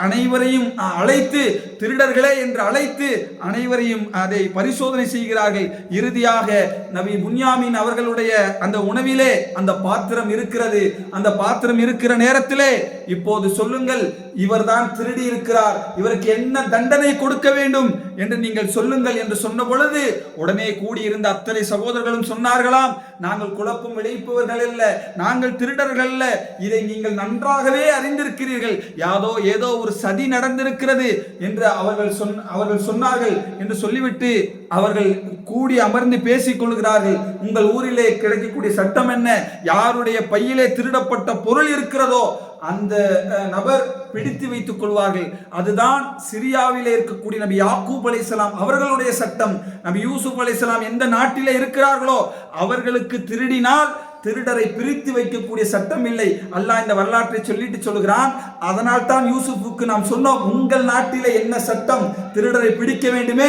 [SPEAKER 1] அனைவரையும் அழைத்து, திருடர்களே என்று அழைத்து அனைவரையும் அதை பரிசோதனை செய்கிறார்கள். இறுதியாக நபி புன்யாமீன் அவர்களுடைய அந்த உணவிலே அந்த பாத்திரம் இருக்கிறது. அந்த பாத்திரம் இருக்கிற நேரத்திலே, இப்போது சொல்லுங்கள், இவர்தான் திருடி இருக்கிறார், இவருக்கு என்ன தண்டனை கொடுக்க வேண்டும் என்று நீங்கள் சொல்லுங்கள் என்று சொன்ன பொழுது உடனே கூடியிருந்த அத்தனை சகோதரர்களும் சொன்னார்களாம், நாங்கள் குழப்பம் விளைவிப்பவர்கள் அல்ல, நாங்கள் திருடர்கள் அல்ல, இதை நீங்கள் நன்றாகவே அறிந்திருக்கிறீர்கள், ஏதோ ஒரு சதி நடந்திருக்கிறது என்று அவர்கள் சொன்னார்கள் என்று சொல்லிவிட்டு அவர்கள் கூடி அமர்ந்து பேசிக் கொள்கிறார்கள். உங்கள் ஊரிலே கிடைக்கக்கூடிய சட்டம் என்ன? யாருடைய பையிலே திருடப்பட்ட பொருள் இருக்கிறதோ அந்த நபர் பிடித்து வைத்துக் கொள்வார்கள். அதுதான் சிரியாவிலே இருக்கக்கூடிய நபி யாக்கூப் அலைஹிஸ்ஸலாம் அவர்களுடைய சட்டம். நபி யூசுப் அலைஹிஸ்ஸலாம் எந்த நாட்டிலே இருக்கிறார்களோ அவர்களுக்கு திருடினால் திருடரை பிரித்து வைக்கக்கூடிய சட்டம் இல்லை. அல்லாஹ் இந்த வரலாற்றை சொல்லிட்டு சொல்கிறான். அதனால் தான் யூசுஃபுக்கு நாம் சொன்னோம், உங்கள் நாட்டிலே என்ன சட்டம், திருடரை பிடிக்க வேண்டுமே,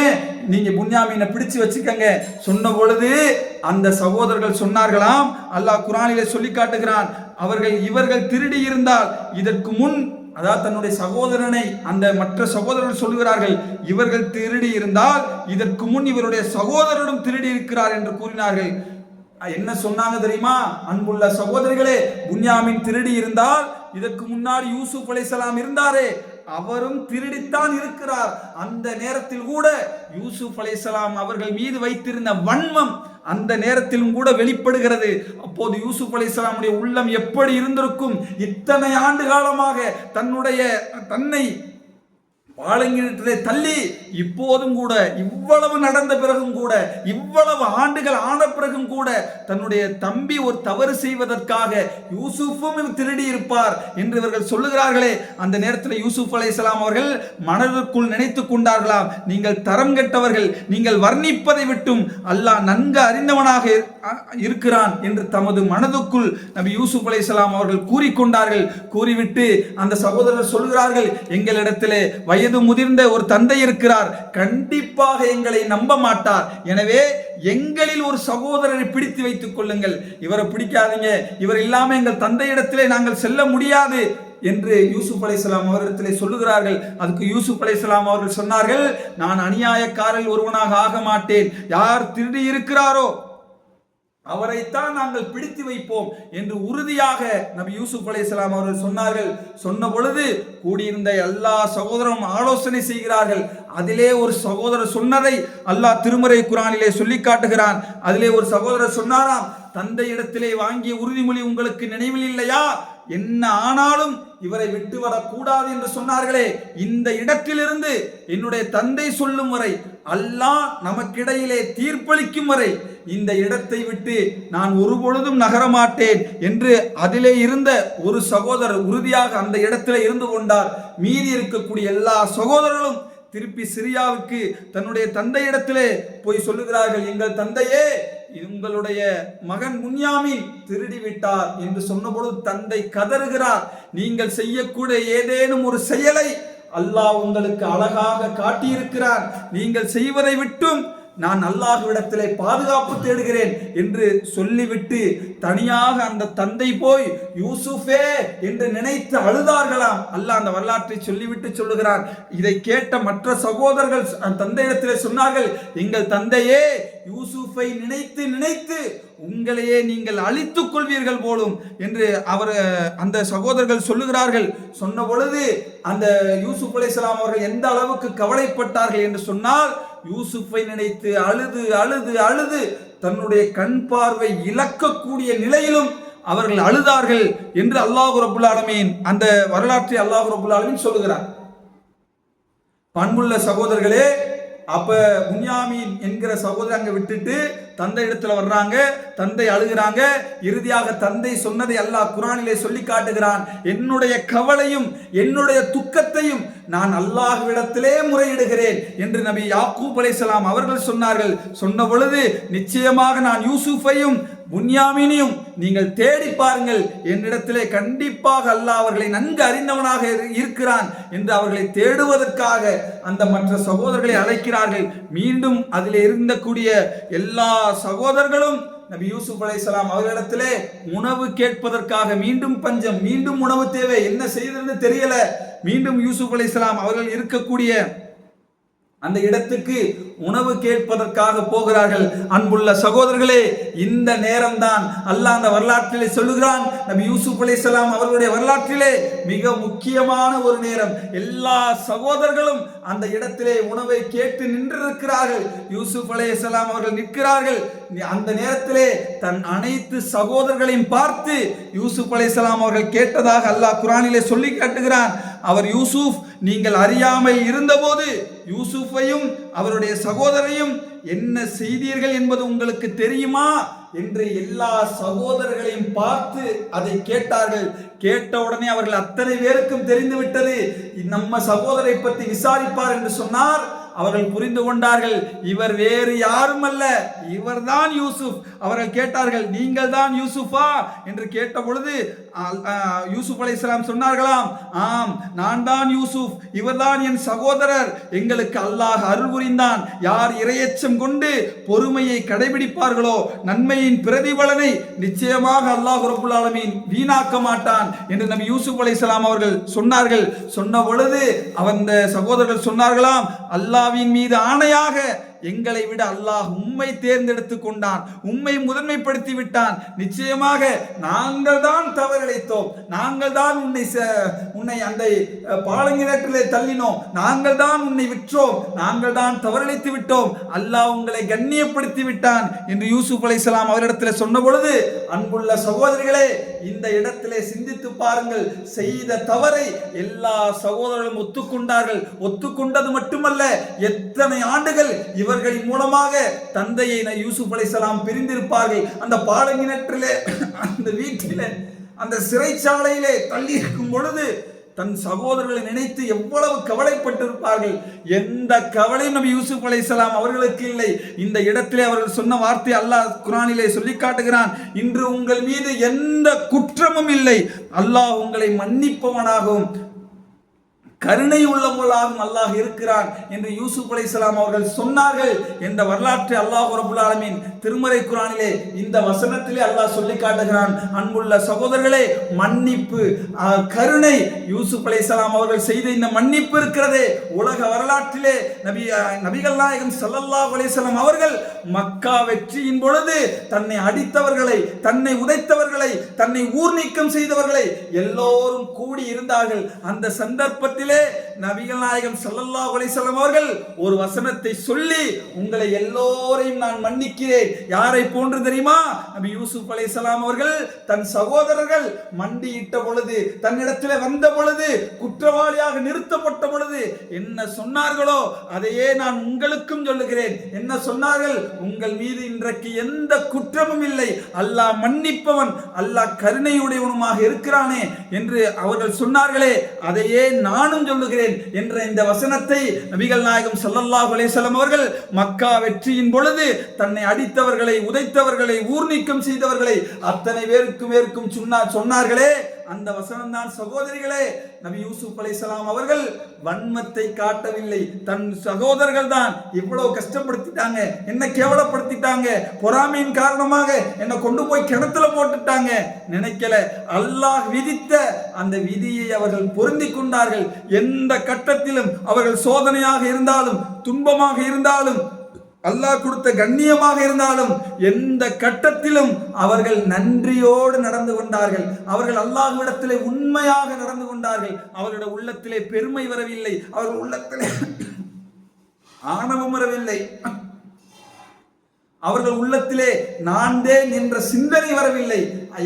[SPEAKER 1] நீங்க புன்யாமீனை பிடிச்சு வச்சுக்கங்க சொன்ன பொழுது அந்த சகோதரர்கள் சொன்னார்களாம், அல்லாஹ் குர்ஆனிலே சொல்லி காட்டுகிறான், இவர்கள் திருடி இருந்தால் இதற்கு முன், அதாவது தன்னுடைய சகோதரனை அந்த மற்ற சகோதரர்கள் சொல்லுகிறார்கள், இவர்கள் திருடி இருந்தால் இதற்கு முன் இவருடைய சகோதரனும் திருடி இருக்கிறார் என்று கூறினார்கள். என்ன சொன்னாங்க தெரியுமா? அன்புள்ள சகோதரிகளே, புன்யாமீன் திருடி இருந்தால் இதற்கு முன்னாடி யூசுப் அலைஹிஸ்ஸலாம் இருந்தாரே, அவரும் திருடித்தான் இருக்கிறார். அந்த நேரத்தில் கூட யூசுப் அலைஹிஸ்ஸலாம் அவர்கள் மீது வைத்திருந்த வன்மம் அந்த நேரத்திலும் கூட வெளிப்படுகிறது. அப்போது யூசுப் அலைஹிஸ்ஸலாமுடைய உள்ளம் எப்படி இருந்திருக்கும்? இத்தனை ஆண்டு காலமாக தன்னை பாலங்கிணற்றிலே தள்ளி இப்போதும் கூட இவ்வளவு நடந்த பிறகும் கூட இவ்வளவு ஆண்டுகள் ஆன பிறகும் கூட தன்னுடைய தம்பி ஒரு தவறு செய்வதற்காக யூசுஃபும் திருடி இருப்பார் என்று இவர்கள் சொல்லுகிறார்களே, அந்த நேரத்தில் யூசுப் அலைஹிஸ்ஸலாம் அவர்கள் மனதிற்குள் நினைத்துக் கொண்டார்களாம், நீங்கள் தரம் கெட்டவர்கள், நீங்கள் வர்ணிப்பதை விட்டும் அல்லாஹ் நன்கு அறிந்தவனாக இருக்கிறான் என்று தமது மனதுக்குள் நபி யூசுப் அலைஹிஸ்ஸலாம் அவர்கள் கூறிக்கொண்டார்கள். கூறிவிட்டு அந்த சகோதரர் சொல்கிறார்கள், எங்களிடத்திலே வயது முதிர்ந்த ஒரு தந்தை இருக்கிறார், கண்டிப்பாக எங்களை நம்ப மாட்டார். எனவே எங்களில் ஒரு சகோதரரை பிடித்து வைத்துக் கொள்ளுங்கள், இவரை பிடிக்காதீங்க, இவர் இல்லாம எங்கள் தந்தையிடத்திலே நாங்கள் செல்ல முடியாது என்று யூசுப் அலைஹிஸ்ஸலாம் அவரிடத்திலே சொல்லுகிறார்கள். அதுக்கு யூசுப் அலைஹிஸ்ஸலாம் அவர்கள் சொன்னார்கள், நான் அநியாயக்காரர் ஒருவனாக ஆக மாட்டேன், யார் திருடி இருக்கிறாரோ அவரைத்தான் நாங்கள் பிடித்து வைப்போம் என்று உறுதியாக நபி யூசுப் அலைஹிஸ்ஸலாம் அவர்கள் சொன்னார்கள். சொன்ன பொழுது கூடியிருந்த எல்லா சகோதரரும் ஆலோசனை செய்கிறார்கள். அதிலே ஒரு சகோதரர் சொன்னதை அல்லாஹ் திருமறை குர்ஆனிலே சொல்லி காட்டுகிறான். அதிலே ஒரு சகோதரர் சொன்னாராம், தந்தை இடத்திலே வாங்கிய உறுதிமொழி உங்களுக்கு நினைவில் இல்லையா? என்ன ஆனாலும் இவரை விட்டுவிடக் கூடாது என்று சொன்னார்களே, இந்த இடத்திலிருந்து என்னுடைய தந்தை சொல்லும் வரை, அல்லாஹ் நமக்கிடையிலே தீர்ப்பளிக்கும் வரை இந்த இடத்தை விட்டு நான் ஒருபொழுதும் நகரமாட்டேன் என்று அதிலே இருந்த ஒரு சகோதரர் உறுதியாக அந்த இடத்திலே இருந்து கொண்டார். மீதி இருக்கக்கூடிய எல்லா சகோதரர்களும் திருப்பி சிரியாவுக்கு தன்னுடைய தந்தையிடத்திலே போய் சொல்லுகிறார்கள், எங்கள் தந்தையே, உங்களுடைய மகன் புன்யாமீன் திருடி விட்டார் என்று சொன்னபொழுது தந்தை கதறுகிறார், நீங்கள் செய்யக்கூடிய ஏதேனும் ஒரு செயலை அல்லாஹ் உங்களுக்கு அழகாக காட்டியிருக்கிறார், நீங்கள் செய்வதை விட்டும் நான் அல்லாஹ்விடத்திலே பாதுகாப்பு தேடுகிறேன் என்று சொல்லிவிட்டு தனியாக அந்த தந்தை போய் யூசுஃபே என்று நினைத்து அழுதார்களாம். அல்லாஹ் அந்த வரலாற்றை சொல்லிவிட்டு சொல்லுகிறான். இதை கேட்ட மற்ற சகோதரர்கள் தந்தையிடத்திலே சொன்னார்கள், எங்கள் தந்தையே, யூசுஃபை நினைத்து நினைத்து உங்களையே நீங்கள் அழித்துக் கொள்வீர்கள் போலும் என்று அந்த சகோதரர்கள் சொல்லுகிறார்கள். சொன்ன பொழுது அந்த யூசுப் அலைஹிஸ்ஸலாம் அவர்கள் எந்த அளவுக்கு கவலைப்பட்டார்கள் என்று சொன்னால், யூசுஃபை நினைத்து அழுது அழுது அழுது தன்னுடைய கண் பார்வை இழக்கக்கூடிய நிலையிலும் அவர்கள் அழுதார்கள் என்று அல்லாஹ் ரப்புல் ஆலமீன் அந்த வரலாற்றை அல்லாஹ் ரப்புல் ஆலமீன் சொல்லுகிறார். பண்புள்ள சகோதரர்களே, அப்ப புன்யாமீன் என்கிற சகோதரர் அங்க விட்டுட்டு தந்தை இடத்துல வர்றாங்க, தந்தை அழுகிறாங்க. இறுதியாக தந்தை சொன்னதை அல்லாஹ் குர்ஆனிலே சொல்லி காட்டுகிறான், என்னுடைய கவலையும் என்னுடைய துக்கத்தையும் நான் அல்லாஹ்விடத்திலே முறையிடுகிறேன் என்று நபி யாக்கூப் அலைஹிஸ்ஸலாம் அவர்கள் சொன்னார்கள். சொன்ன பொழுது நிச்சயமாக நான் யூசுஃபையும் புன்யாமீனையும் நீங்கள் தேடி பாருங்கள், என்னிடத்திலே கண்டிப்பாக அல்லாஹ் அவர்களை நன்கு அறிந்தவனாக இருக்கிறான் என்று அவர்களை தேடுவதற்காக அந்த மற்ற சகோதரர்களை அழைக்கிறார்கள். மீண்டும் அதில் இருந்தக்கூடிய எல்லா சகோதரர்களும் நபி யூசுப் அலைஹிஸ்ஸலாம் அவர்களிடத்திலே உணவு கேட்பதற்காக, மீண்டும் பஞ்சம், மீண்டும் உணவு தேவை, என்ன செய்ததுன்னு தெரியல, மீண்டும் யூசுப் அலைஹிஸ்ஸலாம் அவர்கள் இருக்கக்கூடிய அந்த இடத்துக்கு உணவு கேட்பதற்காக போகிறார்கள். அன்புள்ள சகோதரர்களே, இந்த நேரம் தான் அல்லாஹ் அந்த வரலாற்றிலே சொல்லுகிறான், நபி யூசுப் அலைஹிஸ்ஸலாம் அவர்களுடைய வரலாற்றிலே மிக முக்கியமான ஒரு நேரம். எல்லா சகோதரர்களும் அந்த இடத்திலே உணவை கேட்டு நின்றிருக்கிறார்கள். யூசுப் அலைஹிஸ்ஸலாம் அவர்கள் நிற்கிறார்கள். அந்த நேரத்திலே தன் அனைத்து சகோதரர்களையும் பார்த்து யூசுப் அலைஹிஸ்ஸலாம் அவர்கள் கேட்டதாக அல்லாஹ் குர்ஆனிலே சொல்லி காட்டுகிறான். அவர் யூசுப், நீங்கள் அறியாமல் இருந்தபோது யூசுஃபையும் அவருடைய சகோதரையும் என்ன செய்தீர்கள் என்பது உங்களுக்கு தெரியுமா என்று எல்லா சகோதரர்களையும் பார்த்து அதை கேட்டார்கள். கேட்ட உடனே அவர்கள் அத்தனை பேருக்கும் தெரிந்து விட்டது, நம்ம சகோதரை பற்றி விசாரிப்பார் என்று சொன்னார். அவர்கள் புரிந்து கொண்டார்கள், இவர் வேறு யாரும் அல்ல, இவர்தான் யூசுப். அவர்கள் கேட்டார்கள், நீங்கள் தான் யூசுஃபா என்று கேட்ட பொழுது யூசுப் அலைஹிஸ்ஸலாம் சொன்னார்களாம், ஆம், நான் தான் யூசுப், இவர்தான் என் சகோதரர். எங்களுக்கு அல்லாஹ் அருள் புரிந்தான். யார் இறையச்சம் கொண்டு பொறுமையை கடைபிடிப்பார்களோ நன்மையின் பிரதிபலனை நிச்சயமாக அல்லாஹ் ரப்புல் ஆலமீன் வீணாக்க மாட்டான் என்று நபி யூசுப் அலைஹிஸ்ஸலாம் அவர்கள் சொன்னார்கள். சொன்ன பொழுது அந்த சகோதரர்கள் சொன்னார்களாம், அல்லாஹ்வின் மீது ஆணையாக எங்களை விட அல்லாஹ் உம்மை தேர்ந்தெடுத்து கொண்டான், உம்மை முதன்மைப்படுத்தி விட்டான். நிச்சயமாக நாங்கள் தான் தவறிழைத்தோம், நாங்கள் தான் உன்னை அந்த பாலங்கிணற்றிலே தள்ளினோம், நாங்கள் தான் உன்னை விற்றோம், நாங்கள் தான் தவறிழைத்து விட்டோம், அல்லாஹ் உங்களை கண்ணியப்படுத்தி விட்டான் என்று யூசுப் அலைஹிஸ்ஸலாம் அவரிடத்தில் சொன்ன பொழுது, அன்புள்ள சகோதரிகளே, இந்த இடத்திலே சிந்தித்து பாருங்கள். செய்த தவறை எல்லா சகோதரர்களும் ஒத்துக்கொண்டார்கள். ஒத்துக்கொண்டது மட்டுமல்ல, எத்தனை ஆண்டுகள் இவர்களின் மூலமாக தந்தையை யூசுப் அலைஹிஸ்ஸலாம் பிரிந்திருப்பார்கள். அந்த பாலங்கிணற்றிலே, அந்த வீட்டிலே, அந்த சிறைச்சாலையிலே தள்ளி இருக்கும் பொழுது தன் சகோதரர்களை நினைத்து எவ்வளவு கவலைப்பட்டிருப்பார்கள். எந்த கவலையும் நபி யூசுப் அலைஹிஸ்ஸலாம் அவர்களுக்கு இல்லை. இந்த இடத்திலே அவர்கள் சொன்ன வார்த்தை அல்லாஹ் குர்ஆனிலே சொல்லி காட்டுகிறான், இன்று உங்கள் மீது எந்த குற்றமும் இல்லை, அல்லாஹ் உங்களை மன்னிப்பவனாகவும் கருணை உள்ளவர்களாகவும் அல்லாஹ் இருக்கிறான் என்று யூசுப் அலைஹிஸ்ஸலாம் அவர்கள் சொன்னார்கள் என்ற வரலாற்றை அல்லாஹ் ரப்பல் ஆலமீன் திருமறை குர்ஆனிலே இந்த வசனத்திலே அல்லாஹ் சொல்லி காட்டுகிறான். அன்புள்ள சகோதரர்களே, மன்னிப்பு, கருணை, யூசுப் அலைஹிஸ்ஸலாம் அவர்கள் செய்த இந்த மன்னிப்பு இருக்கிறதே, உலக வரலாற்றிலே நபிகள் நாயகம் ஸல்லல்லாஹு அலைஹி வஸல்லம் அவர்கள் மக்கா வெற்றியின் பொழுது தன்னை அடித்தவர்களை, தன்னை உதைத்தவர்களை, தன்னை ஊர் நீக்கம் செய்தவர்களை எல்லோரும் கூடி இருந்தார்கள். அந்த சந்தர்ப்பத்திலே நபிகள் நாயகம் ஸல்லல்லாஹு அலைஹி வஸல்லம் அவர்கள் ஒரு வசனத்தை சொல்லி, உங்களை எல்லோரையும் நான் மன்னிக்கிறேன். யாரை போன்று தெரியுமா? நபி யூசுப் அலைஹிஸ்ஸலாம் அவர்கள் தன் சகோதரர்கள் மண்டியிட்ட பொழுது, தன்னிடத்தில் வந்த பொழுது, குற்றவாளியாக நிறுத்தப்பட்ட பொழுது என்ன சொன்னார்களோ அதையே நான் உங்களுக்கும் சொல்லுகிறேன். என்ன சொன்னார்கள்? உங்கள் மீது இன்றைக்கு எந்த குற்றமும் இல்லை, அல்லாஹ் மன்னிப்பவன், அல்லாஹ் கருணையுடையவனுமாக இருக்கிறானே என்று அவர்கள் சொன்னார்களே, அதையே நானும் சொல்லுகிறேன் என்ற இந்த வசனத்தை நபிகள் நாயகம் ஸல்லல்லாஹு அலைஹி வஸல்லம் அவர்கள் மக்கா வெற்றியின் பொழுது தன்னை அடித்தவர்களை, உதைத்தவர்களை, ஊர் நீக்கம் செய்தவர்களை அத்தனை பேருக்கும் சொன்னார்களே, அந்த வசனம் தான் சகோதரிகளே. நபி யூசுப் அலைஹிஸ்ஸலாம் அவர்கள் வன்மத்தை காட்டவில்லை. தன் சகோதரர்கள் தான் இவ்வளவு கஷ்டப்படுத்திட்டாங்க, என்ன கேவலப்படுத்திட்டாங்க, பொறாமையின் காரணமாக என்ன கொண்டு போய் கிணத்துல போட்டுட்டாங்க நினைக்கல. அல்லாஹ் விதித்த அந்த விதியை அவர்கள் பொருந்தி கொண்டார்கள். எந்த கட்டத்திலும் அவர்கள் சோதனையாக இருந்தாலும், துன்பமாக இருந்தாலும், அல்லாஹ் கொடுத்த கண்ணியமாக இருந்தாலும், எந்த கட்டத்திலும் அவர்கள் நன்றியோடு நடந்து கொண்டார்கள். அவர்கள் அல்லாஹ்விடத்திலே உண்மையாக நடந்து கொண்டார்கள். அவர்களுடைய உள்ளத்திலே பெருமை வரவில்லை, அவர்கள் உள்ளத்திலே ஆணவம் வரவில்லை, அவர்கள் உள்ளத்திலே நான் தேன் என்ற சிந்தனை வரவில்லை.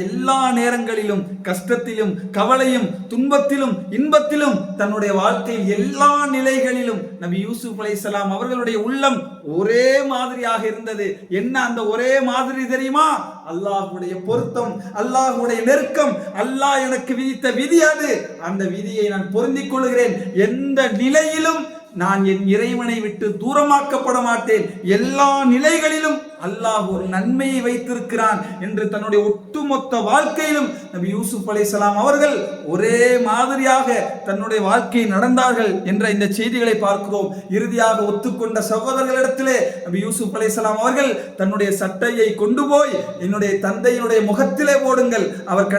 [SPEAKER 1] எல்லா நேரங்களிலும், கஷ்டத்திலும், கவலையும், துன்பத்திலும், இன்பத்திலும், தன்னுடைய வாழ்க்கையில் எல்லா நிலைகளிலும் நபி யூசுப் அலைஹிஸ்ஸலாம் அவர்களுடைய உள்ளம் ஒரே மாதிரியாக இருந்தது. என்ன அந்த ஒரே மாதிரி தெரியுமா? அல்லாஹ்வுடைய பொருத்தம், அல்லாஹ்வுடைய நெருக்கம், அல்லாஹ் எனக்கு விதித்த விதி அது. அந்த விதியை நான் பொருந்திக் கொள்கிறேன். எந்த நிலையிலும் நான் என் இறைவனை விட்டு தூரமாக்கப்பட மாட்டேன். எல்லா நிலைகளிலும் அல்லாஹ் ஒரு நன்மையை வைத்திருக்கிறான் என்று தன்னுடைய ஒட்டுமொத்த வாழ்க்கையிலும் நபி யூசுப் அலைஹிஸ்ஸலாம் அவர்கள் ஒரே மாதிரியாக தன்னுடைய வாழ்க்கையை நடந்தார்கள் என்ற இந்த செய்திகளை பார்க்கிறோம். இறுதியாக ஒத்துக்கொண்ட சகோதரர்களிடத்திலே நபி யூசுப் அலைஹிஸ்ஸலாம் அவர்கள் தன்னுடைய சட்டையை கொண்டு போய் என்னுடைய தந்தையினுடைய முகத்திலே போடுங்கள், அவர்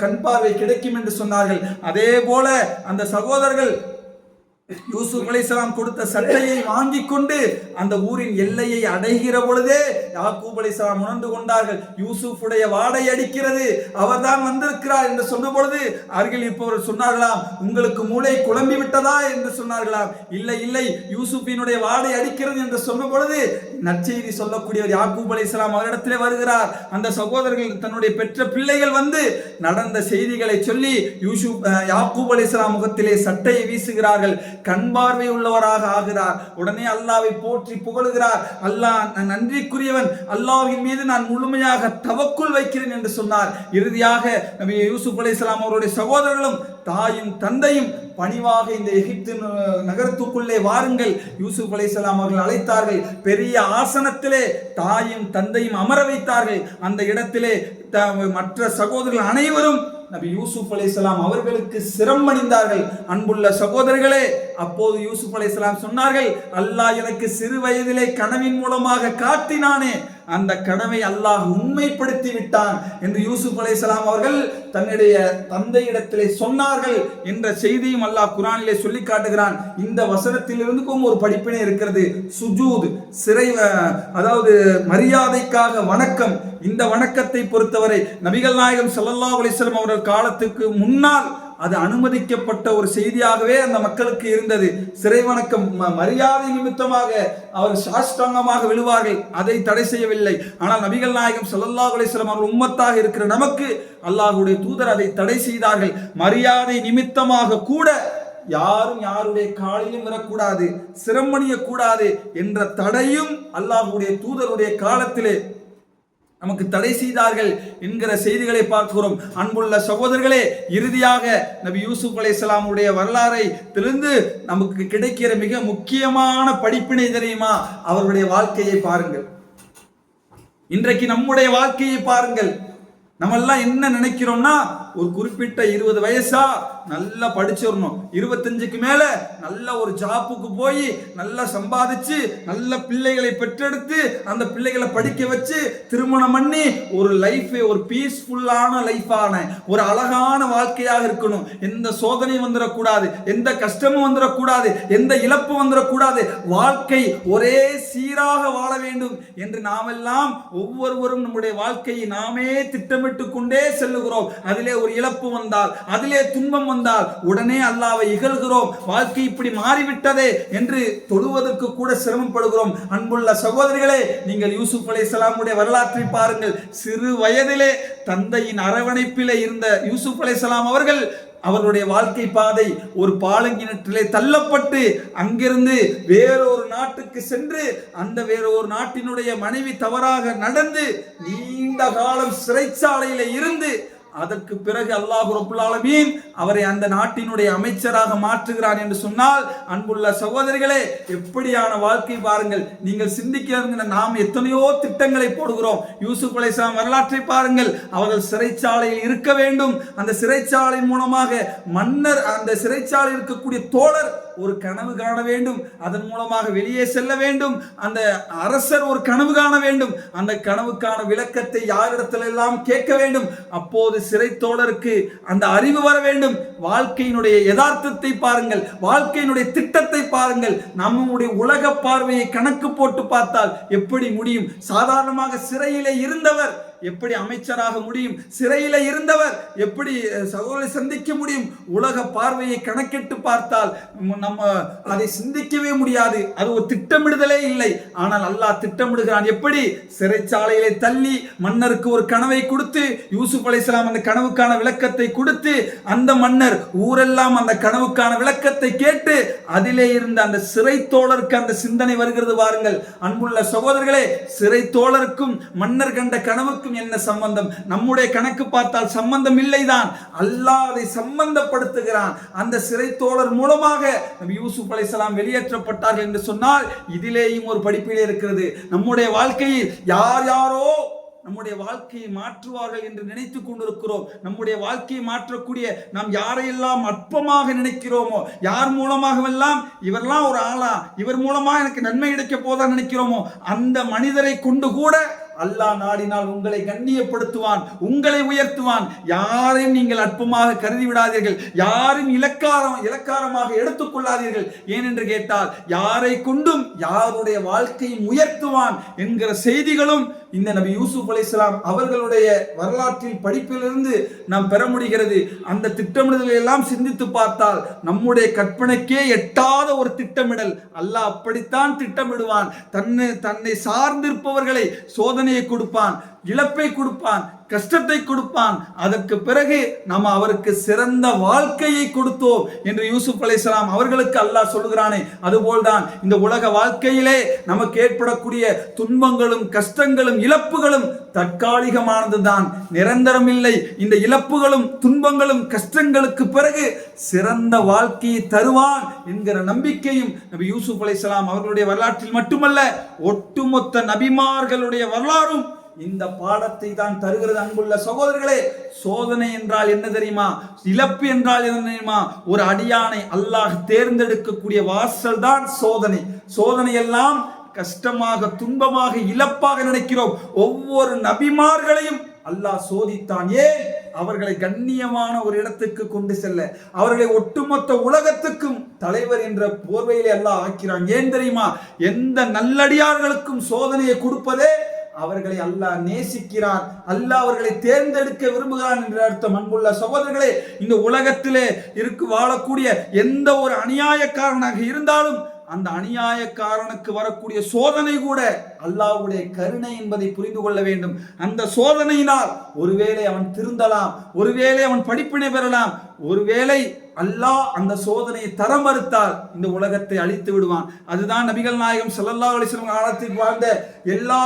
[SPEAKER 1] கண் பார்வை கிடைக்கும் என்று சொன்னார்கள். அதே போல அந்த சகோதரர்கள் யூசுப் அலைஹிஸ்ஸலாம் கொடுத்த சட்டையை வாங்கி கொண்டு அந்த ஊரின் எல்லையை அடைகிற பொழுதே யாக்கூப் அலைஹிஸ்ஸலாம் உணர்ந்து கொண்டார்கள். யூசுஃபுடைய வாடை அடிக்கிறது, அவர்தான் வந்திருக்கிறார் என்று சொன்ன பொழுது அருகில் இருப்பவர் சொன்னார்களாம், உங்களுக்கு மூளை குழம்பி விட்டதா என்று சொன்னார்களாம். இல்லை இல்லை, யூசுஃபினுடைய வாடை அடிக்கிறது என்று சொன்ன பொழுது நற்செய்தி சொல்லக்கூடியவர் யாக்கூப் அலைஹிஸ்ஸலாம் அவரிடத்திலே வருகிறார். அந்த சகோதரர்கள் தன்னுடைய பெற்ற பிள்ளைகள் வந்து நடந்த செய்திகளை சொல்லி யாக்கூப் அலைஹிஸ்ஸலாம் முகத்திலே சட்டையை வீசுகிறார்கள். கண் பார்வை உள்ளவராக ஆகிறார். உடனே அல்லாஹ்வை போற்றி புகழுகிறார். அல்லாஹ் நன்றிக்குரியவன், அல்லாஹ்வின் மீது நான் முழுமையாக தவக்குல் வைக்கிறேன் என்று சொன்னார். இறுதியாக நபி யூசுப் அலைஹிஸ்ஸலாம் அவருடைய சகோதரர்களும் தாயும் தந்தையும் பணிவாக இந்த எகிப்து நகரத்துக்குள்ளே வாருங்கள் யூசுப் அலைஹிஸ்ஸலாம் அவர்கள் அழைத்தார்கள். பெரிய ஆசனத்திலே தாயும் தந்தையும் அமர வைத்தார்கள். அந்த இடத்திலே மற்ற சகோதரர்கள் அனைவரும் நபி யூசுப் அலைஹிஸ்ஸலாம் அவர்களுக்கு சிரம் அணிந்தார்கள். அன்புள்ள சகோதரர்களே, அப்போது யூசுப் அலைஹிஸ்ஸலாம் சொன்னார்கள், அல்லாஹ் எனக்கு சிறு வயதிலே கனவின் மூலமாக காட்டினானே, அந்த கனவை அல்லாஹ் உண்மைப்படுத்தி விட்டான் என்று யூசுப் அலைஹிஸ்ஸலாம் அவர்கள் தன்னுடைய தந்தையிடத்திலே சொன்னார்கள் என்ற செய்தியும் அல்லாஹ் குர்ஆனிலே சொல்லி காட்டுகிறான். இந்த வசனத்திலிருந்துக்கும் ஒரு படிப்பினை இருக்கிறது. சுஜூத், அதாவது மரியாதைக்காக வணக்கம். இந்த வணக்கத்தை பொறுத்தவரை நபிகள் நாயகம் ஸல்லல்லாஹு அலைஹி வஸல்லம் அவர்கள் காலத்துக்கு முன்னால் அது அனுமதிக்கப்பட்ட ஒரு செய்தியாகவே அந்த மக்களுக்கு இருந்தது. சிறை வணக்கம் மரியாதை நிமித்தமாக அவர் சாஷ்டாங்கமாக விழுவார்கள், அதை தடை செய்யவில்லை. ஆனால் நபிகள் நாயகம் ஸல்லல்லாஹு அலைஹி வஸல்லம் அவர்கள் உம்மத்தாக இருக்கிற நமக்கு அல்லாஹ்வுடைய தூதர் அதை தடை செய்தார்கள். மரியாதை நிமித்தமாக கூட யாரும் யாருடைய காலிலும் வரக்கூடாது, சிரமணியக்கூடாது என்ற தடையும் அல்லாஹ்வுடைய தூதருடைய காலத்திலே நமக்கு தடை செய்தார்கள் என்கிற செய்திகளை பார்க்கிறோம். அன்புள்ள சகோதரர்களே, இறுதியாக நபி யூசுப் அலைஹிஸ்ஸலாமுடைய வரலாறை தெரிந்து நமக்கு கிடைக்கிற மிக முக்கியமான படிப்பினை தெரியுமா? அவருடைய வாழ்க்கையை பாருங்கள். இன்றைக்கு நம்முடைய வாழ்க்கையை பாருங்கள். நம்ம எல்லாம் என்ன நினைக்கிறோம்னா, ஒரு குறிப்பிட்ட 20 வயசா நல்லா படிச்சிடணும், 25க்கு மேல நல்ல ஒரு ஜாப்புக்கு போய் நல்லா சம்பாதிச்சு நல்ல பிள்ளைகளை பெற்றெடுத்து அந்த பிள்ளைகளை படிக்க வச்சு திருமணம் பண்ணி ஒரு லைஃபை ஒரு பீஸ்ஃபுல்லான லைஃபான ஒரு அழகான வாழ்க்கையாக இருக்கணும். எந்த சோதனையும் வந்துடக்கூடாது, எந்த கஷ்டமும் வந்துடக்கூடாது, எந்த இழப்பு வந்துடக்கூடாது, வாழ்க்கை ஒரே சீராக வாழ வேண்டும் என்று நாமெல்லாம் ஒவ்வொருவரும் நம்முடைய வாழ்க்கையை நாமே திட்டமிட்டு கொண்டே செல்லுகிறோம். அதிலே ஒரு இழப்பு வந்தால், அதிலே துன்பம் வந்தால் உடனே அல்லாஹ்வை இகழ்கிறோம். வாழ்க்கை இப்படி மாறிவிட்டதே என்று தொழுவதற்கு கூட சிரமப்படுகிறோம். அன்புள்ள சகோதரிகளே, நீங்கள் யூசுப் அலைஹிஸ்ஸலாமுடைய வரலாற்றை பாருங்கள். சிறு வயதிலே தந்தையின் அரவணைப்பிலே இருந்த யூசுப் அலைஹிஸ்ஸலாம் அவர்கள் அவருடைய வாழ்க்கை பாதை ஒரு பாலங்கிணற்றிலே தள்ளப்பட்டு அங்கிருந்து வேறொரு நாட்டுக்கு சென்று அந்த வேறொரு நாட்டினுடைய மனைவி தவறாக நடந்து நீண்ட காலம் சிறைச்சாலையில இருந்து அதற்கு பிறகு அல்லாஹ் ரப்புல் ஆலமீன் அவரை அந்த நாட்டினுடைய அமைச்சராக மாற்றுகிறான் என்று சொன்னால், அன்புள்ள சகோதரிகளே, எப்படியான வாழ்க்கை பாருங்கள். நீங்கள் சிந்திக்க நாம் எத்தனையோ திட்டங்களை போடுகிறோம். யூசுப் அலைஹிஸ்ஸலாம் வரலாற்றை பாருங்கள். அவர்கள் சிறைச்சாலையில் இருக்க வேண்டும். அந்த சிறைச்சாலையின் மூலமாக மன்னர், அந்த சிறைச்சாலையில் இருக்கக்கூடிய தோழர் ஒரு கனவு காண வேண்டும், அதன் மூலமாக வெளியே செல்ல வேண்டும். அந்த அரசர் ஒரு கனவு காண வேண்டும், அந்த கனவுக்கான விளக்கத்தை யாரிடத்தில் எல்லாம் கேட்க வேண்டும். அப்போது சிறை தோழருக்கு அந்த அறிவு வர வேண்டும். வாழ்க்கையினுடைய யதார்த்தத்தை பாருங்கள், வாழ்க்கையினுடைய திட்டத்தை பாருங்கள். நம்முடைய உலக பார்வையை கணக்கு போட்டு பார்த்தால் எப்படி முடியும்? சாதாரணமாக சிறையிலே இருந்தவர் எப்படி அமைச்சராக முடியும்? சிறையில இருந்தவர் எப்படி சகோதரரை சந்திக்க முடியும்? உலக பார்வையை கணக்கிட்டு பார்த்தால் நம்ம அதை சிந்திக்கவே முடியாது. அது ஒரு திட்டமிடுதலே இல்லை. ஆனால் அல்லாஹ் திட்டமிடுகிறான். எப்படி? சிறைச்சாலையிலே தள்ளி மன்னருக்கு ஒரு கனவை கொடுத்து, யூசுப் அலைஹிஸ்ஸலாம் அந்த கனவுக்கான விளக்கத்தை கொடுத்து, அந்த மன்னர் ஊரெல்லாம் அந்த கனவுக்கான விளக்கத்தை கேட்டு அதிலே இருந்த அந்த சிறை தோழருக்கு அந்த சிந்தனை வருகிறது பாருங்கள். அன்புள்ள சகோதரர்களே, சிறை தோழருக்கும் மன்னர் கண்ட கனவுக்கும் என்ன சம்பந்தம்? நம்முடைய கணக்கு பார்த்தால் சம்பந்தம் இல்லைதான். அல்லாஹ் அதை சம்பந்தப்படுத்துகிறான். அந்த சிறை தோழர் மூலமாக நபி யூசுப் அலைஹிஸ்ஸலாம் வெளியேற்றப்பட்டார்கள் என்று சொன்னால் இதிலேயும் ஒரு படிப்பிலே இருக்கிறது. நம்முடைய வாழ்க்கையில் யார் யாரோ நம்முடைய வாழ்க்கையை மாற்றுவார்கள் என்று நினைத்துக் கொண்டிருக்கிறோம். நம்முடைய வாழ்க்கையை மாற்றக்கூடிய நாம் யாரையெல்லாம் அற்பமாக நினைக்கிறோமோ, யார் மூலமாகவெல்லாம் இவரெல்லாம் ஒரு ஆளா, இவர் மூலமா எனக்கு நன்மை கிடைக்க போதா நினைக்கிறோமோ, அந்த மனிதரை கொண்டு கூட அல்லாஹ் நாடினால் உங்களை கண்ணியப்படுத்துவான், உங்களை உயர்த்துவான். யாரையும் நீங்கள் அற்பமாக கருதி விடாதீர்கள், யாரும் இலக்காரமாக எடுத்துக்கொள்ளாதீர்கள். ஏனென்று கேட்டால் யாரை கொண்டும் யாருடைய வாழ்க்கையும் உயர்த்துவான் என்கிற செய்திகளும் இந்த நபி யூசுப் அலைஹிஸ்ஸலாம் அவர்களுடைய வரலாற்றில் படிப்பிலிருந்து நாம் பெற முடிகிறது. அந்த திட்டமிடலை எல்லாம் சிந்தித்து பார்த்தால் நம்முடைய கற்பனைக்கே எட்டாத ஒரு திட்டமிடல். அல்லாஹ் அப்படித்தான் திட்டமிடுவான். தன்னை சார்ந்திருப்பவர்களை சோதனையை கொடுப்பான், இழப்பை கொடுப்பான், கஷ்டத்தை கொடுப்பான். அதற்கு பிறகு நாம் அவருக்கு சிறந்த வாழ்க்கையை கொடுத்தோம் என்று யூசுப் அலைஹிஸ்ஸலாம் அவர்களுக்கு அல்லாஹ் சொல்கிறானே, அதுபோல்தான் இந்த உலக வாழ்க்கையிலே நமக்கு ஏற்படக்கூடிய துன்பங்களும் கஷ்டங்களும் இழப்புகளும் தற்காலிகமானதுதான், நிரந்தரம் இல்லை. இந்த இழப்புகளும் துன்பங்களும் கஷ்டங்களுக்கு பிறகு சிறந்த வாழ்க்கையை தருவான் என்கிற நம்பிக்கையும் நபி யூசுப் அலைஹிஸ்ஸலாம் அவர்களுடைய வரலாற்றில் மட்டுமல்ல, ஒட்டுமொத்த நபிமார்களுடைய வரலாறும் இந்த பாடத்தை தான் தருகிறது. அன்புள்ள சகோதரர்களே, சோதனை என்றால் என்ன தெரியுமா? இழப்பு என்றால் என்ன தெரியுமா? ஒரு அடியானை அல்லாஹ் தேர்ந்தெடுக்கக்கூடிய வாசல் தான் சோதனை. சோதனை எல்லாம் கஷ்டமாக, துன்பமாக, இழப்பாக நினைக்கிறோம். ஒவ்வொரு நபிமார்களையும் அல்லாஹ் சோதித்தான். ஏன்? அவர்களை கண்ணியமான ஒரு இடத்துக்கு கொண்டு செல்ல, அவர்களை ஒட்டுமொத்த உலகத்துக்கும் தலைவர் என்ற போர்வையிலே அல்லாஹ் ஆக்கிறான். ஏன் தெரியுமா? எந்த நல்லடியார்களுக்கும் சோதனையை கொடுப்பதே அவர்களை அல்லாஹ் நேசிக்கிறான், அல்லாஹ் அவர்களை தேர்ந்தெடுக்க விரும்புகிறான் என்ற அர்த்தம். அன்புள்ள சகோதரர்களே, இந்த உலகத்திலே வாழக்கூடிய எந்த ஒரு அநியாயக்காரனாக இருந்தாலும் அந்த அநியாயக்காரனுக்கு வரக்கூடிய சோதனை கூட அல்லாஹ்வுடைய கருணை என்பதை புரிந்து கொள்ள வேண்டும். அந்த சோதனையினால் ஒருவேளை அவன் திருந்தலாம், ஒருவேளை அவன் படிப்பினை பெறலாம், ஒருவேளை அல்லாஹ் அந்த சோதனையை தர மறுத்தால் இந்த உலகத்தை அழித்து விடுவான். அதுதான் நபிகள் நாயகம் ஸல்லல்லாஹு அலைஹி வஸல்லம் காலத்தில் வாழ்ந்த எல்லா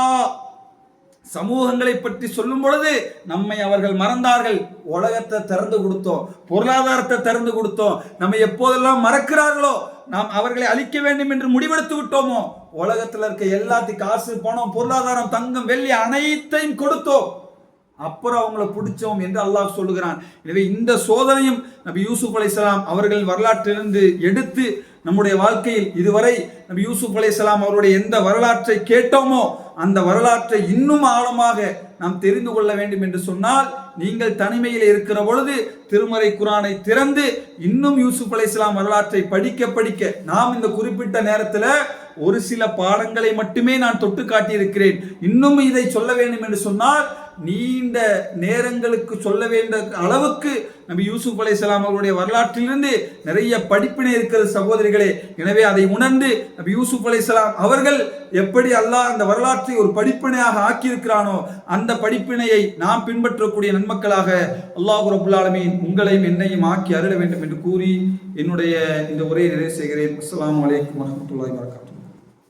[SPEAKER 1] சமூகங்களை பற்றி சொல்லும் பொழுது நம்மை அவர்கள் மறந்தார்கள். உலகத்தை திறந்து கொடுத்தோம், பொருளாதாரத்தை திறந்து கொடுத்தோம். நம்ம எப்போதெல்லாம் மறக்கிறார்களோ, நாம் அவர்களை அழிக்க வேண்டும் என்று முடிவெடுத்து விட்டோமோ, உலகத்தில் இருக்க எல்லாத்தையும் காசு, பணம், பொருளாதாரம், தங்கம், வெள்ளி அனைத்தையும் கொடுத்தோம், அப்புறம் அவங்களை பிடிச்சோம் என்று அல்லாஹ் சொல்லுகிறான். எனவே இந்த சோதனையும் நபி யூசுப் அலைஹிஸ்ஸலாம் அவர்களின் வரலாற்றிலிருந்து எடுத்து நம்முடைய வாழ்க்கையில் இதுவரை நபி யூசுப் அலைஹிஸ்ஸலாம் அவருடைய எந்த வரலாற்றை கேட்டோமோ அந்த வரலாற்றை இன்னும் ஆழமாக நாம் தெரிந்து கொள்ள வேண்டும் என்று சொன்னால், நீங்கள் தனிமையில் இருக்கிற பொழுது திருமறை குர்ஆனை திறந்து இன்னும் யூசுப் அலைஹிஸ்ஸலாம் வரலாற்றை படிக்க படிக்க, நாம் இந்த குறிப்பிட்ட நேரத்தில் ஒரு சில பாடங்களை மட்டுமே நான் தொட்டு காட்டியிருக்கிறேன். இன்னும் இதை சொல்ல வேண்டும் என்று சொன்னால் நீண்ட நேரங்களுக்கு சொல்ல வேண்டிய அளவுக்கு நபி யூசுப் அலைஹிஸ்ஸலாம் அவருடைய வரலாற்றிலிருந்து நிறைய படிப்பினை இருக்கிறது சகோதரிகளே. எனவே அதை உணர்ந்து நபி யூசுப் அலைஹிஸ்ஸலாம் அவர்கள் எப்படி அல்லாஹ் அந்த வரலாற்றை ஒரு படிப்பினையாக ஆக்கியிருக்கிறானோ அந்த படிப்பினையை நாம் பின்பற்றக்கூடிய நன்மக்களாக அல்லாஹ் ரப்பல் ஆலமீன் உங்களையும் என்னையும் ஆக்கி அருள வேண்டும் என்று கூறி என்னுடைய இந்த உரையை நிறைவு செய்கிறேன். அஸ்ஸலாமு அலைக்கும் வரஹ்மத்துல்லாஹி வபரகாத்துஹு.